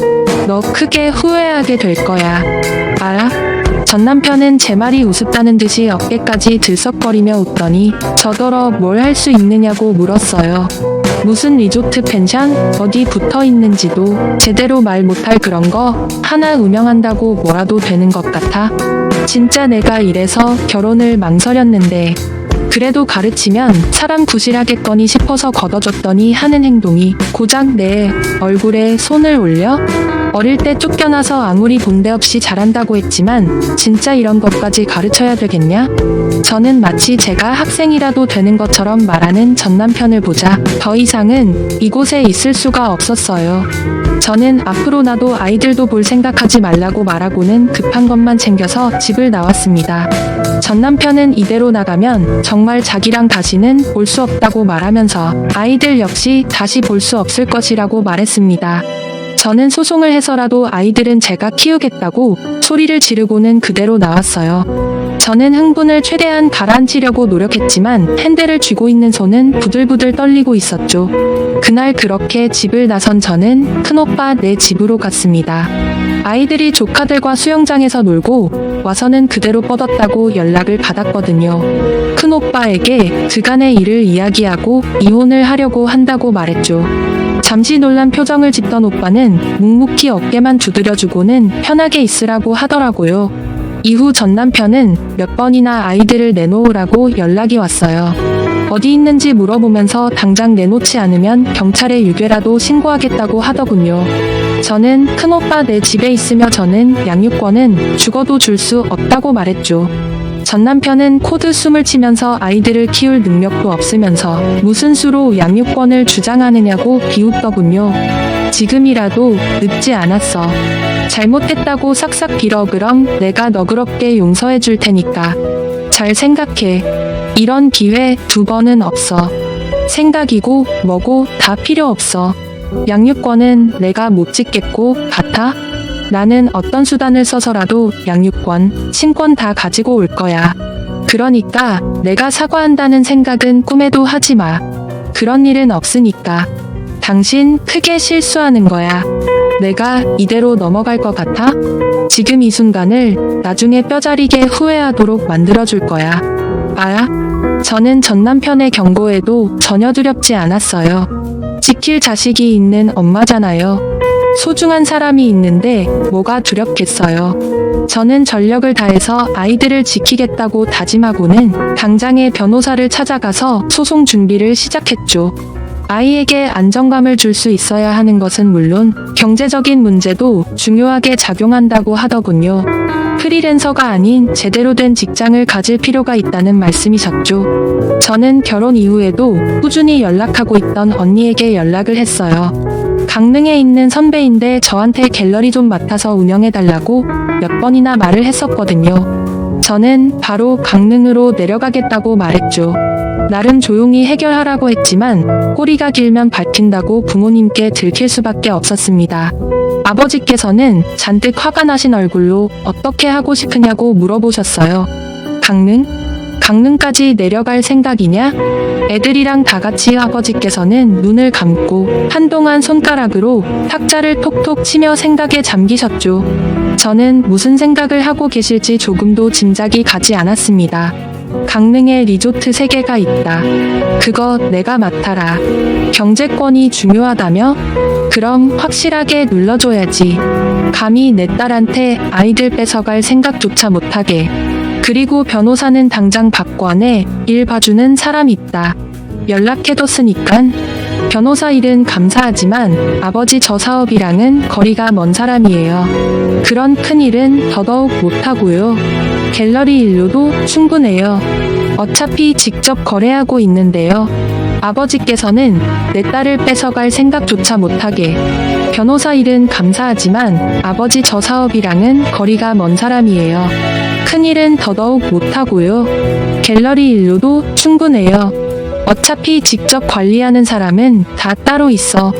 너 크게 후회하게 될 거야. 알아? 전 남편은 제 말이 우습다는 듯이 어깨까지 들썩거리며 웃더니 저더러 뭘 할 수 있느냐고 물었어요. 무슨 리조트 펜션? 어디 붙어 있는지도 제대로 말 못할 그런 거 하나 음영한다고 뭐라도 되는 것 같아? 진짜 내가 이래서 결혼을 망설였는데 그래도 가르치면 사람 구실하겠거니 싶어서 걷어줬더니 하는 행동이 고작 내 얼굴에 손을 올려? 어릴 때 쫓겨나서 아무리 본데 없이 잘한다고 했지만 진짜 이런 것까지 가르쳐야 되겠냐? 저는 마치 제가 학생이라도 되는 것처럼 말하는 전 남편을 보자 더 이상은 이곳에 있을 수가 없었어요. 저는 앞으로 나도 아이들도 볼 생각하지 말라고 말하고는 급한 것만 챙겨서 집을 나왔습니다. 전 남편은 이대로 나가면 정말 자기랑 다시는 볼 수 없다고 말하면서 아이들 역시 다시 볼 수 없을 것이라고 말했습니다. 저는 소송을 해서라도 아이들은 제가 키우겠다고 소리를 지르고는 그대로 나왔어요. 저는 흥분을 최대한 가라앉히려고 노력했지만 핸들을 쥐고 있는 손은 부들부들 떨리고 있었죠. 그날 그렇게 집을 나선 저는 큰오빠 네 집으로 갔습니다. 아이들이 조카들과 수영장에서 놀고 와서는 그대로 뻗었다고 연락을 받았거든요. 큰오빠에게 그간의 일을 이야기하고 이혼을 하려고 한다고 말했죠. 잠시 놀란 표정을 짓던 오빠는 묵묵히 어깨만 두드려주고는 편하게 있으라고 하더라고요. 이후 전 남편은 몇 번이나 아이들을 내놓으라고 연락이 왔어요. 어디 있는지 물어보면서 당장 내놓지 않으면 경찰에 유괴라도 신고하겠다고 하더군요. 저는 큰오빠 내 집에 있으며 저는 양육권은 죽어도 줄 수 없다고 말했죠. 전 남편은 코드 숨을 치면서 아이들을 키울 능력도 없으면서 무슨 수로 양육권을 주장하느냐고 비웃더군요. 지금이라도 늦지 않았어. 잘못했다고 싹싹 빌어. 그럼 내가 너그럽게 용서해 줄 테니까. 잘 생각해. 이런 기회 2번은 없어. 생각이고 뭐고 다 필요 없어. 양육권은 내가 못 짓겠고 같아? 나는 어떤 수단을 써서라도 양육권, 친권 다 가지고 올 거야. 그러니까 내가 사과한다는 생각은 꿈에도 하지 마. 그런 일은 없으니까. 당신 크게 실수하는 거야. 내가 이대로 넘어갈 것 같아? 지금 이 순간을 나중에 뼈저리게 후회하도록 만들어줄 거야. 알아? 저는 전 남편의 경고에도 전혀 두렵지 않았어요. 지킬 자식이 있는 엄마잖아요. 소중한 사람이 있는데 뭐가 두렵겠어요. 저는 전력을 다해서 아이들을 지키겠다고 다짐하고는 당장의 변호사를 찾아가서 소송 준비를 시작했죠. 아이에게 안정감을 줄 수 있어야 하는 것은 물론 경제적인 문제도 중요하게 작용한다고 하더군요. 프리랜서가 아닌 제대로 된 직장을 가질 필요가 있다는 말씀이셨죠. 저는 결혼 이후에도 꾸준히 연락하고 있던 언니에게 연락을 했어요. 강릉에 있는 선배인데 저한테 갤러리 좀 맡아서 운영해달라고 몇 번이나 말을 했었거든요. 저는 바로 강릉으로 내려가겠다고 말했죠. 나름 조용히 해결하라고 했지만 꼬리가 길면 밟힌다고 부모님께 들킬 수밖에 없었습니다. 아버지께서는 잔뜩 화가 나신 얼굴로 어떻게 하고 싶으냐고 물어보셨어요. 강릉까지 내려갈 생각이냐? 애들이랑 다 같이. 아버지께서는 눈을 감고 한동안 손가락으로 탁자를 톡톡 치며 생각에 잠기셨죠. 저는 무슨 생각을 하고 계실지 조금도 짐작이 가지 않았습니다. 강릉에 리조트 3개가 있다. 그거 내가 맡아라. 경제권이 중요하다며? 그럼 확실하게 눌러줘야지. 감히 내 딸한테 아이들 뺏어갈 생각조차 못하게. 그리고 변호사는 당장 박관에 일 봐주는 사람 있다. 연락해뒀으니깐. 변호사 일은 감사하지만 아버지 저 사업이랑은 거리가 먼 사람이에요. 그런 큰 일은 더더욱 못하고요. 갤러리 일로도 충분해요. 어차피 직접 거래하고 있는데요. 아버지께서는 내 딸을 뺏어갈 생각조차 못하게. 변호사 일은 감사하지만 아버지 저 사업이랑은 거리가 먼 사람이에요. 큰일은 더더욱 못하고요. 갤러리 일로도 충분해요. 어차피 직접 관리하는 사람은 다 따로 있어.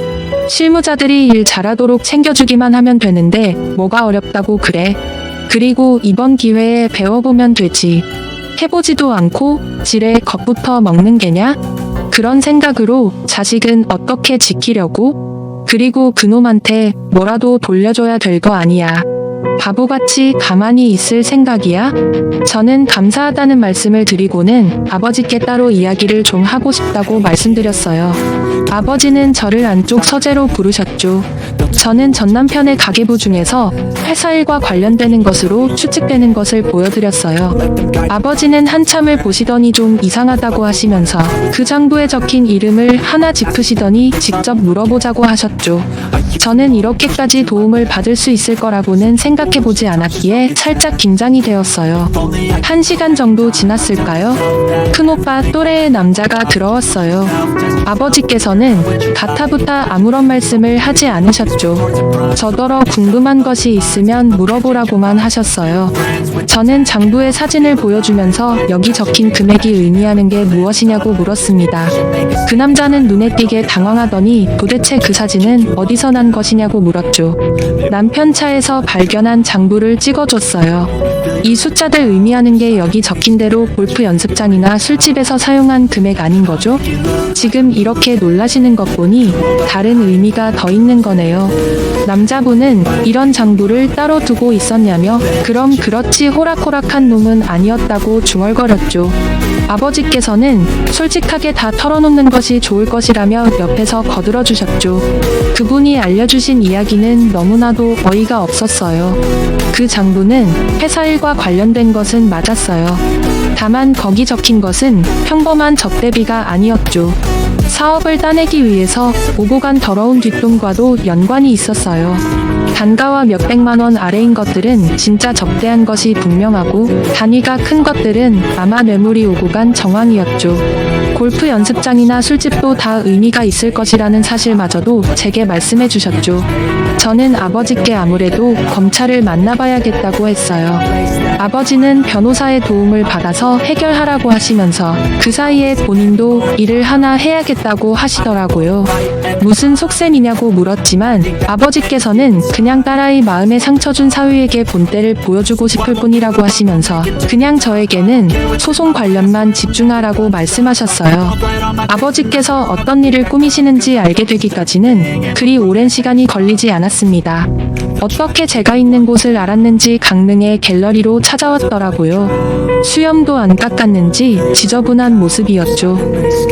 실무자들이 일 잘하도록 챙겨주기만 하면 되는데 뭐가 어렵다고 그래. 그리고 이번 기회에 배워보면 되지. 해보지도 않고 지레 겁부터 먹는 게냐? 그런 생각으로 자식은 어떻게 지키려고? 그리고 그놈한테 뭐라도 돌려줘야 될 거 아니야. 바보같이 가만히 있을 생각이야? 저는 감사하다는 말씀을 드리고는 아버지께 따로 이야기를 좀 하고 싶다고 말씀드렸어요. 아버지는 저를 안쪽 서재로 부르셨죠. 저는 전 남편의 가계부 중에서 회사 일과 관련되는 것으로 추측되는 것을 보여드렸어요. 아버지는 한참을 보시더니 좀 이상하다고 하시면서 그 장부에 적힌 이름을 하나 짚으시더니 직접 물어보자고 하셨죠. 저는 이렇게까지 도움을 받을 수 있을 거라고는 생각해보지 않았기에 살짝 긴장이 되었어요. 1시간 정도 지났을까요? 큰오빠 또래의 남자가 들어왔어요. 아버지께서는 가타부타 아무런 말씀을 하지 않으셨죠. 저더러 궁금한 것이 있으면 물어보라고만 하셨어요. 저는 장부의 사진을 보여주면서 여기 적힌 금액이 의미하는 게 무엇이냐고 물었습니다. 그 남자는 눈에 띄게 당황하더니 도대체 그 사진은 어디서 난 것이냐고 물었죠. 남편 차에서 발견한 장부를 찍어줬어요. 이 숫자들 의미하는 게 여기 적힌 대로 골프 연습장이나 술집에서 사용한 금액 아닌 거죠? 지금 이렇게 놀라시는 것 보니 다른 의미가 더 있는 거네요. 남자분은 이런 장부를 따로 두고 있었냐며 그럼 그렇지 호락호락한 놈은 아니었다고 중얼거렸죠. 아버지께서는 솔직하게 다 털어놓는 것이 좋을 것이라며 옆에서 거들어 주셨죠. 그분이 알려주신 이야기는 너무나도 어이가 없었어요. 그 장부는 회사 일과 관련된 것은 맞았어요. 다만 거기 적힌 것은 평범한 접대비가 아니었죠. 사업을 따내기 위해서 오고 간 더러운 뒷돈과도 연관이 있었어요. 단가와 몇백만 원 아래인 것들은 진짜 접대한 것이 분명하고 단위가 큰 것들은 아마 뇌물이 오고 간 정황이었죠. 골프 연습장이나 술집도 다 의미가 있을 것이라는 사실마저도 제게 말씀해 주셨죠. 저는 아버지께 아무래도 검찰을 만나봐야겠다고 했어요. 아버지는 변호사의 도움을 받아서 해결하라고 하시면서 그 사이에 본인도 일을 하나 해야겠다고 하시더라고요. 무슨 속셈이냐고 물었지만 아버지께서는 그냥 딸아이 마음에 상처 준 사위에게 본때를 보여주고 싶을 뿐이라고 하시면서 그냥 저에게는 소송 관련만 집중하라고 말씀하셨어요. 아버지께서 어떤 일을 꾸미시는지 알게 되기까지는 그리 오랜 시간이 걸리지 않았습니다. 어떻게 제가 있는 곳을 알았는지 강릉의 갤러리로 찾아왔더라고요. 수염도 안 깎았는지 지저분한 모습이었죠.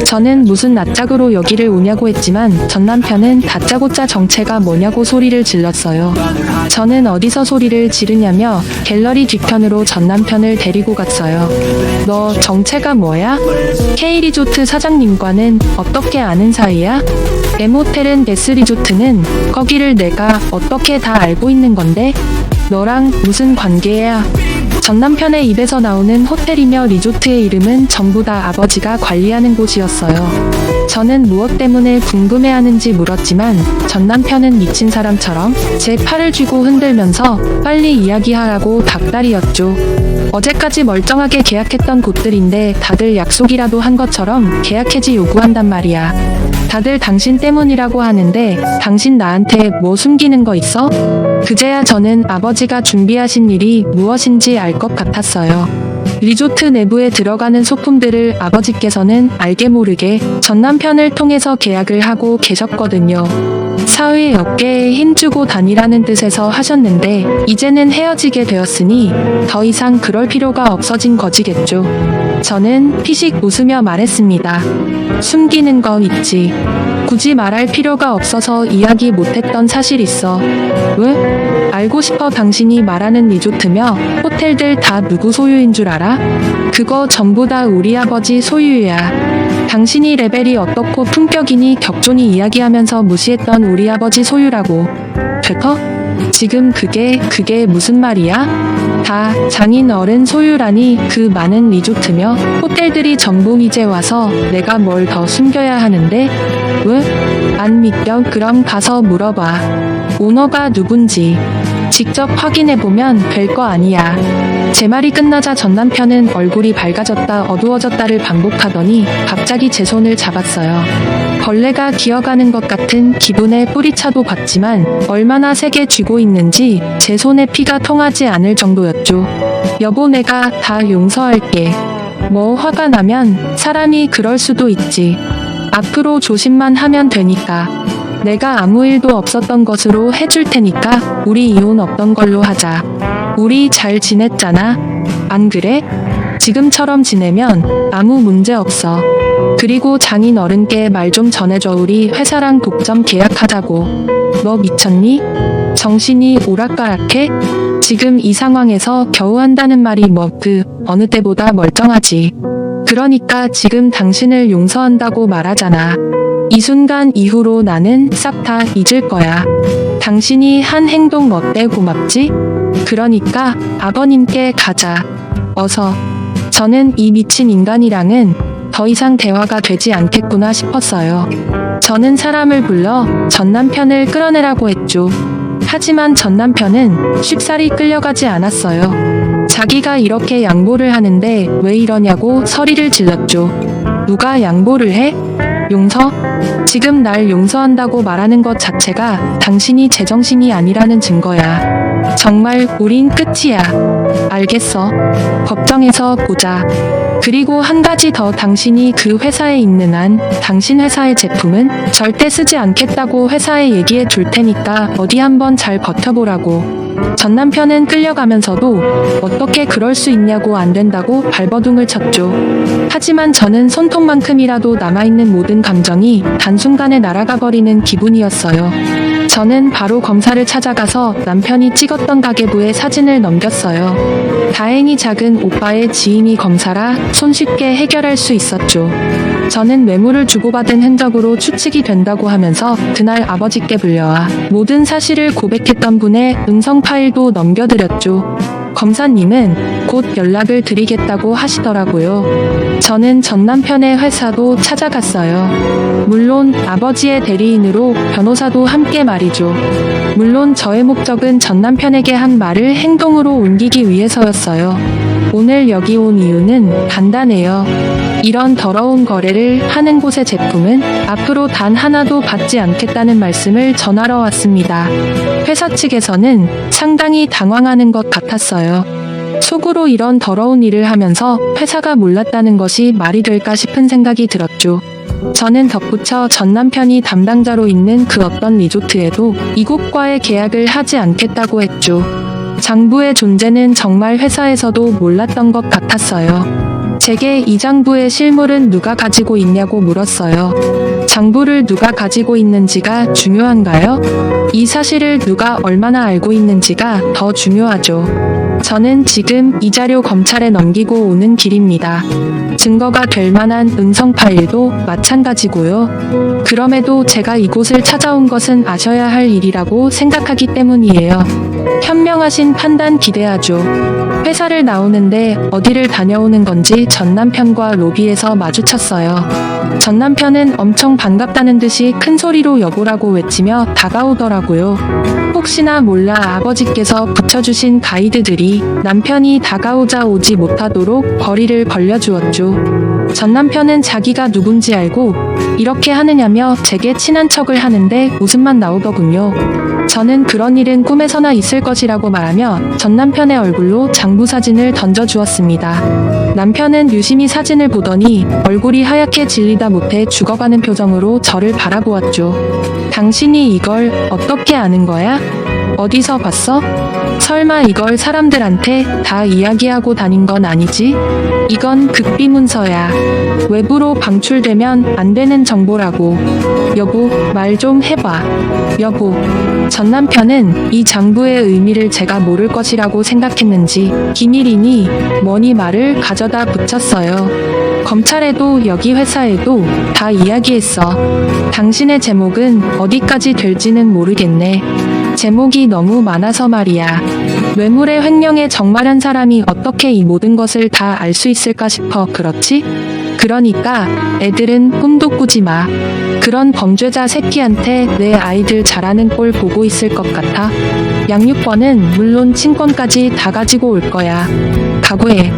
저는 무슨 낯짝으로 여기를 오냐고 했지만 전 남편은 다짜고짜 정체가 뭐냐고 소리를 질렀어요. 저는 어디서 소리를 지르냐며 갤러리 뒤편으로 전 남편을 데리고 갔어요. 너 정체가 뭐야? K리조트 사장님과는 어떻게 아는 사이야? M호텔은 S리조트는 거기를 내가 어떻게 다 알고 있는 건데? 너랑 무슨 관계야? 전 남편의 입에서 나오는 호텔이며 리조트의 이름은 전부 다 아버지가 관리하는 곳이었어요. 저는 무엇 때문에 궁금해하는지 물었지만 전 남편은 미친 사람처럼 제 팔을 쥐고 흔들면서 빨리 이야기하라고 닭다리였죠. 어제까지 멀쩡하게 계약했던 곳들인데 다들 약속이라도 한 것처럼 계약 해지 요구한단 말이야. 다들 당신 때문이라고 하는데 당신 나한테 뭐 숨기는 거 있어? 그제야 저는 아버지가 준비하신 일이 무엇인지 알 것 같았어요. 리조트 내부에 들어가는 소품들을 아버지께서는 알게 모르게 전 남편을 통해서 계약을 하고 계셨거든요. 사위 어깨에 힘주고 다니라는 뜻에서 하셨는데 이제는 헤어지게 되었으니 더 이상 그럴 필요가 없어진 거지겠죠. 저는 피식 웃으며 말했습니다. 숨기는 건 있지. 굳이 말할 필요가 없어서 이야기 못했던 사실 있어. 왜? 알고 싶어. 당신이 말하는 리조트며 호텔들 다 누구 소유인 줄 알아? 그거 전부 다 우리 아버지 소유야. 당신이 레벨이 어떻고 품격이니 격존이 이야기하면서 무시했던 우리 아버지 소유라고. 되터? 지금 그게 무슨 말이야? 다 장인 어른 소유라니. 그 많은 리조트며 호텔들이 전부 이제 와서 내가 뭘 더 숨겨야 하는데? 왜? 안 믿겨? 그럼 가서 물어봐. 오너가 누군지. 직접 확인해보면 될 거 아니야. 제 말이 끝나자 전 남편은 얼굴이 밝아졌다 어두워졌다를 반복하더니 갑자기 제 손을 잡았어요. 벌레가 기어가는 것 같은 기분에 뿌리차도 봤지만 얼마나 세게 쥐고 있는지 제 손에 피가 통하지 않을 정도였죠. 여보, 내가 다 용서할게. 뭐 화가 나면 사람이 그럴 수도 있지. 앞으로 조심만 하면 되니까. 내가 아무 일도 없었던 것으로 해줄 테니까 우리 이혼 없던 걸로 하자. 우리 잘 지냈잖아. 안 그래? 지금처럼 지내면 아무 문제 없어. 그리고 장인 어른께 말 좀 전해줘. 우리 회사랑 독점 계약하자고. 너 미쳤니? 정신이 오락가락해? 지금 이 상황에서 겨우 한다는 말이 뭐 어느 때보다 멀쩡하지. 그러니까 지금 당신을 용서한다고 말하잖아. 이 순간 이후로 나는 싹 다 잊을 거야. 당신이 한 행동 어때? 고맙지? 그러니까 아버님께 가자. 어서. 저는 이 미친 인간이랑은 더 이상 대화가 되지 않겠구나 싶었어요. 저는 사람을 불러 전 남편을 끌어내라고 했죠. 하지만 전 남편은 쉽사리 끌려가지 않았어요. 자기가 이렇게 양보를 하는데 왜 이러냐고 소리를 질렀죠. 누가 양보를 해? 용서? 지금 날 용서한다고 말하는 것 자체가 당신이 제정신이 아니라는 증거야. 정말 우린 끝이야. 알겠어. 법정에서 보자. 그리고 한 가지 더. 당신이 그 회사에 있는 한 당신 회사의 제품은 절대 쓰지 않겠다고 회사에 얘기해 줄 테니까 어디 한번 잘 버텨보라고. 전 남편은 끌려가면서도 어떻게 그럴 수 있냐고 안 된다고 발버둥을 쳤죠. 하지만 저는 손톱만큼이라도 남아있는 모든 감정이 단순간에 날아가 버리는 기분이었어요. 저는 바로 검사를 찾아가서 남편이 찍었던 가계부의 사진을 넘겼어요. 다행히 작은 오빠의 지인이 검사라 손쉽게 해결할 수 있었죠. 저는 뇌물을 주고받은 흔적으로 추측이 된다고 하면서 그날 아버지께 불려와 모든 사실을 고백했던 분의 음성 파일도 넘겨드렸죠. 검사님은 곧 연락을 드리겠다고 하시더라고요. 저는 전 남편의 회사도 찾아갔어요. 물론 아버지의 대리인으로 변호사도 함께 말이죠. 물론 저의 목적은 전 남편에게 한 말을 행동으로 옮기기 위해서였어요. 오늘 여기 온 이유는 간단해요. 이런 더러운 거래를 하는 곳의 제품은 앞으로 단 하나도 받지 않겠다는 말씀을 전하러 왔습니다. 회사 측에서는 상당히 당황하는 것 같았어요. 속으로 이런 더러운 일을 하면서 회사가 몰랐다는 것이 말이 될까 싶은 생각이 들었죠. 저는 덧붙여 전 남편이 담당자로 있는 그 어떤 리조트에도 이곳과의 계약을 하지 않겠다고 했죠. 장부의 존재는 정말 회사에서도 몰랐던 것 같았어요. 제게 이 장부의 실물은 누가 가지고 있냐고 물었어요. 장부를 누가 가지고 있는지가 중요한가요? 이 사실을 누가 얼마나 알고 있는지가 더 중요하죠. 저는 지금 이 자료 검찰에 넘기고 오는 길입니다. 증거가 될 만한 음성 파일도 마찬가지고요. 그럼에도 제가 이곳을 찾아온 것은 아셔야 할 일이라고 생각하기 때문이에요. 현명하신 판단 기대하죠. 회사를 나오는데 어디를 다녀오는 건지 전 남편과 로비에서 마주쳤어요. 전 남편은 엄청 반갑다는 듯이 큰 소리로 여보라고 외치며 다가오더라고요. 혹시나 몰라 아버지께서 붙여주신 가이드들이 남편이 다가오자 오지 못하도록 거리를 벌려주었죠. 전 남편은 자기가 누군지 알고 이렇게 하느냐며 제게 친한 척을 하는데 웃음만 나오더군요. 저는 그런 일은 꿈에서나 있을 것이라고 말하며 전 남편의 얼굴로 장부 사진을 던져주었습니다. 남편은 유심히 사진을 보더니 얼굴이 하얗게 질리다 못해 죽어가는 표정으로 저를 바라보았죠. 당신이 이걸 어떻게 아는 거야? 어디서 봤어? 설마 이걸 사람들한테 다 이야기하고 다닌 건 아니지? 이건 극비 문서야. 외부로 방출되면 안 되는 정보라고. 여보, 말 좀 해봐. 여보. 전 남편은 이 장부의 의미를 제가 모를 것이라고 생각했는지 기밀이니 뭐니 말을 가져다 붙였어요. 검찰에도 여기 회사에도 다 이야기했어. 당신의 제목은 어디까지 될지는 모르겠네. 제목이 너무 많아서 말이야. 뇌물의 횡령에 정말한 사람이 어떻게 이 모든 것을 다 알 수 있을까 싶어 그렇지? 그러니까 애들은 꿈도 꾸지 마. 그런 범죄자 새끼한테 내 아이들 자라는 꼴 보고 있을 것 같아. 양육권은 물론 친권까지 다 가지고 올 거야. 각오해.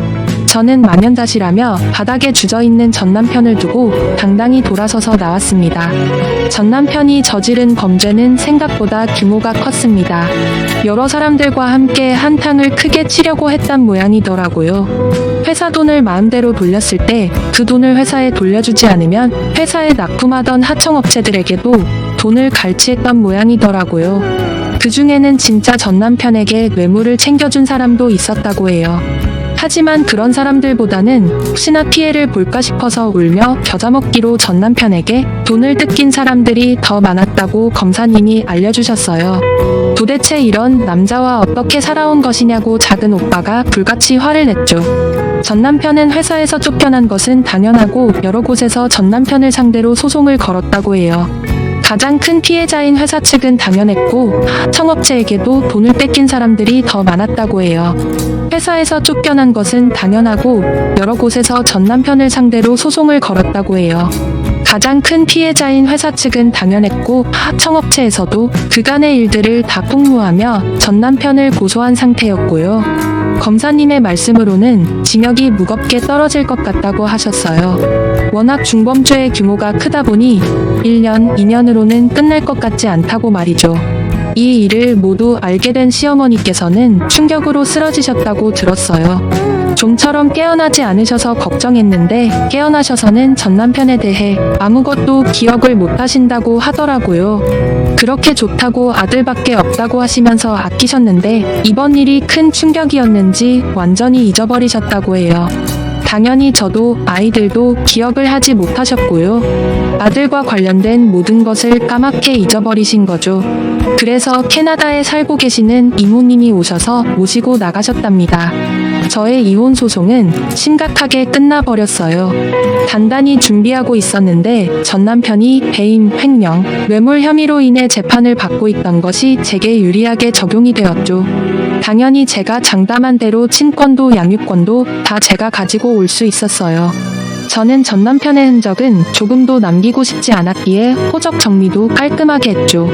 저는 만연다시라며 바닥에 주저있는 전 남편을 두고 당당히 돌아서서 나왔습니다. 전 남편이 저지른 범죄는 생각보다 규모가 컸습니다. 여러 사람들과 함께 한탕을 크게 치려고 했단 모양이더라고요. 회사 돈을 마음대로 돌렸을 때 그 돈을 회사에 돌려주지 않으면 회사에 납품하던 하청업체들에게도 돈을 갈취했던 모양이더라고요. 그 중에는 진짜 전 남편에게 뇌물을 챙겨준 사람도 있었다고 해요. 하지만 그런 사람들보다는 혹시나 피해를 볼까 싶어서 울며 겨자먹기로 전 남편에게 돈을 뜯긴 사람들이 더 많았다고 검사님이 알려주셨어요. 도대체 이런 남자와 어떻게 살아온 것이냐고 작은 오빠가 불같이 화를 냈죠. 전 남편은 회사에서 쫓겨난 것은 당연하고 여러 곳에서 전 남편을 상대로 소송을 걸었다고 해요. 가장 큰 피해자인 회사 측은 당연했고 하청업체에게도 돈을 뺏긴 사람들이 더 많았다고 해요. 회사에서 쫓겨난 것은 당연하고 여러 곳에서 전 남편을 상대로 소송을 걸었다고 해요. 가장 큰 피해자인 회사 측은 당연했고 하청업체에서도 그간의 일들을 다 폭로하며 전 남편을 고소한 상태였고요. 검사님의 말씀으로는 징역이 무겁게 떨어질 것 같다고 하셨어요. 워낙 중범죄의 규모가 크다 보니 1년, 2년으로는 끝날 것 같지 않다고 말이죠. 이 일을 모두 알게 된 시어머니께서는 충격으로 쓰러지셨다고 들었어요. 좀처럼 깨어나지 않으셔서 걱정했는데 깨어나셔서는 전 남편에 대해 아무것도 기억을 못하신다고 하더라고요. 그렇게 좋다고 아들밖에 없다고 하시면서 아끼셨는데 이번 일이 큰 충격이었는지 완전히 잊어버리셨다고 해요. 당연히 저도 아이들도 기억을 하지 못하셨고요. 아들과 관련된 모든 것을 까맣게 잊어버리신 거죠. 그래서 캐나다에 살고 계시는 이모님이 오셔서 모시고 나가셨답니다. 저의 이혼 소송은 심각하게 끝나버렸어요. 단단히 준비하고 있었는데 전 남편이 배임, 횡령, 뇌물 혐의로 인해 재판을 받고 있던 것이 제게 유리하게 적용이 되었죠. 당연히 제가 장담한 대로 친권도 양육권도 다 제가 가지고 올 수 있었어요. 저는 전 남편의 흔적은 조금도 남기고 싶지 않았기에 호적 정리도 깔끔하게 했죠.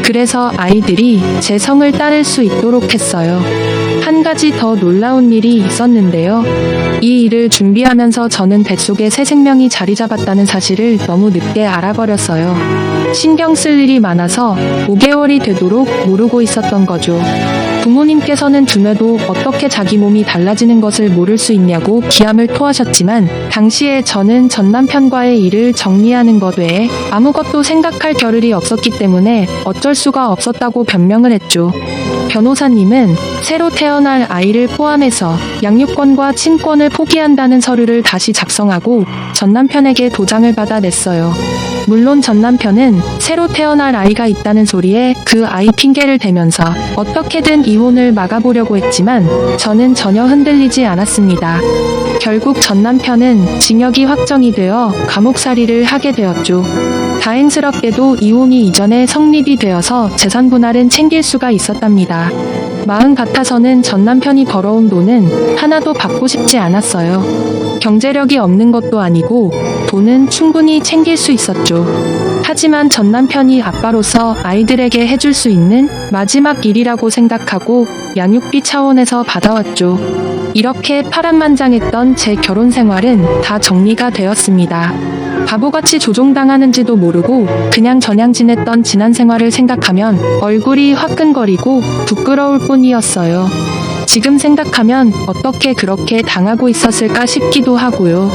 그래서 아이들이 제 성을 따를 수 있도록 했어요. 한 가지 더 놀라운 일이 있었는데요. 이 일을 준비하면서 저는 뱃속에 새 생명이 자리 잡았다는 사실을 너무 늦게 알아버렸어요. 신경 쓸 일이 많아서 5개월이 되도록 모르고 있었던 거죠. 부모님께서는 두뇌도 어떻게 자기 몸이 달라지는 것을 모를 수 있냐고 기함을 토하셨지만 당시에 저는 전 남편과의 일을 정리하는 것 외에 아무것도 생각할 겨를이 없었기 때문에 어쩔 수가 없었다고 변명을 했죠. 변호사님은 새로 태어날 아이를 포함해서 양육권과 친권을 포기한다는 서류를 다시 작성하고 전 남편에게 도장을 받아냈어요. 물론 전 남편은 새로 태어날 아이가 있다는 소리에 그 아이 핑계를 대면서 어떻게든 이혼을 막아보려고 했지만 저는 전혀 흔들리지 않았습니다. 결국 전 남편은 징역이 확정이 되어 감옥살이를 하게 되었죠. 다행스럽게도 이혼이 이전에 성립이 되어서 재산 분할은 챙길 수가 있었답니다. 마음 같아서는 전 남편이 벌어온 돈은 하나도 받고 싶지 않았어요. 경제력이 없는 것도 아니고 돈은 충분히 챙길 수 있었죠. 하지만 전 남편이 아빠로서 아이들에게 해줄 수 있는 마지막 일이라고 생각하고 양육비 차원에서 받아왔죠. 이렇게 파란만장했던 제 결혼 생활은 다 정리가 되었습니다. 바보같이 조종당하는지도 모르고 그냥 저냥 지냈던 지난 생활을 생각하면 얼굴이 화끈거리고 부끄러울 뿐이었어요. 지금 생각하면 어떻게 그렇게 당하고 있었을까 싶기도 하고요.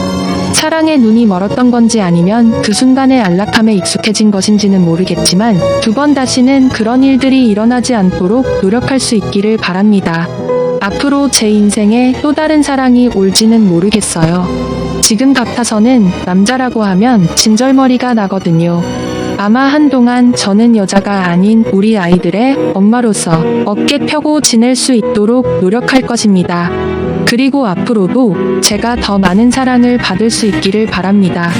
사랑에 눈이 멀었던 건지 아니면 그 순간의 안락함에 익숙해진 것인지는 모르겠지만 두 번 다시는 그런 일들이 일어나지 않도록 노력할 수 있기를 바랍니다. 앞으로 제 인생에 또 다른 사랑이 올지는 모르겠어요. 지금 같아서는 남자라고 하면 진절머리가 나거든요. 아마 한동안 저는 여자가 아닌 우리 아이들의 엄마로서 어깨 펴고 지낼 수 있도록 노력할 것입니다. 그리고 앞으로도 제가 더 많은 사랑을 받을 수 있기를 바랍니다.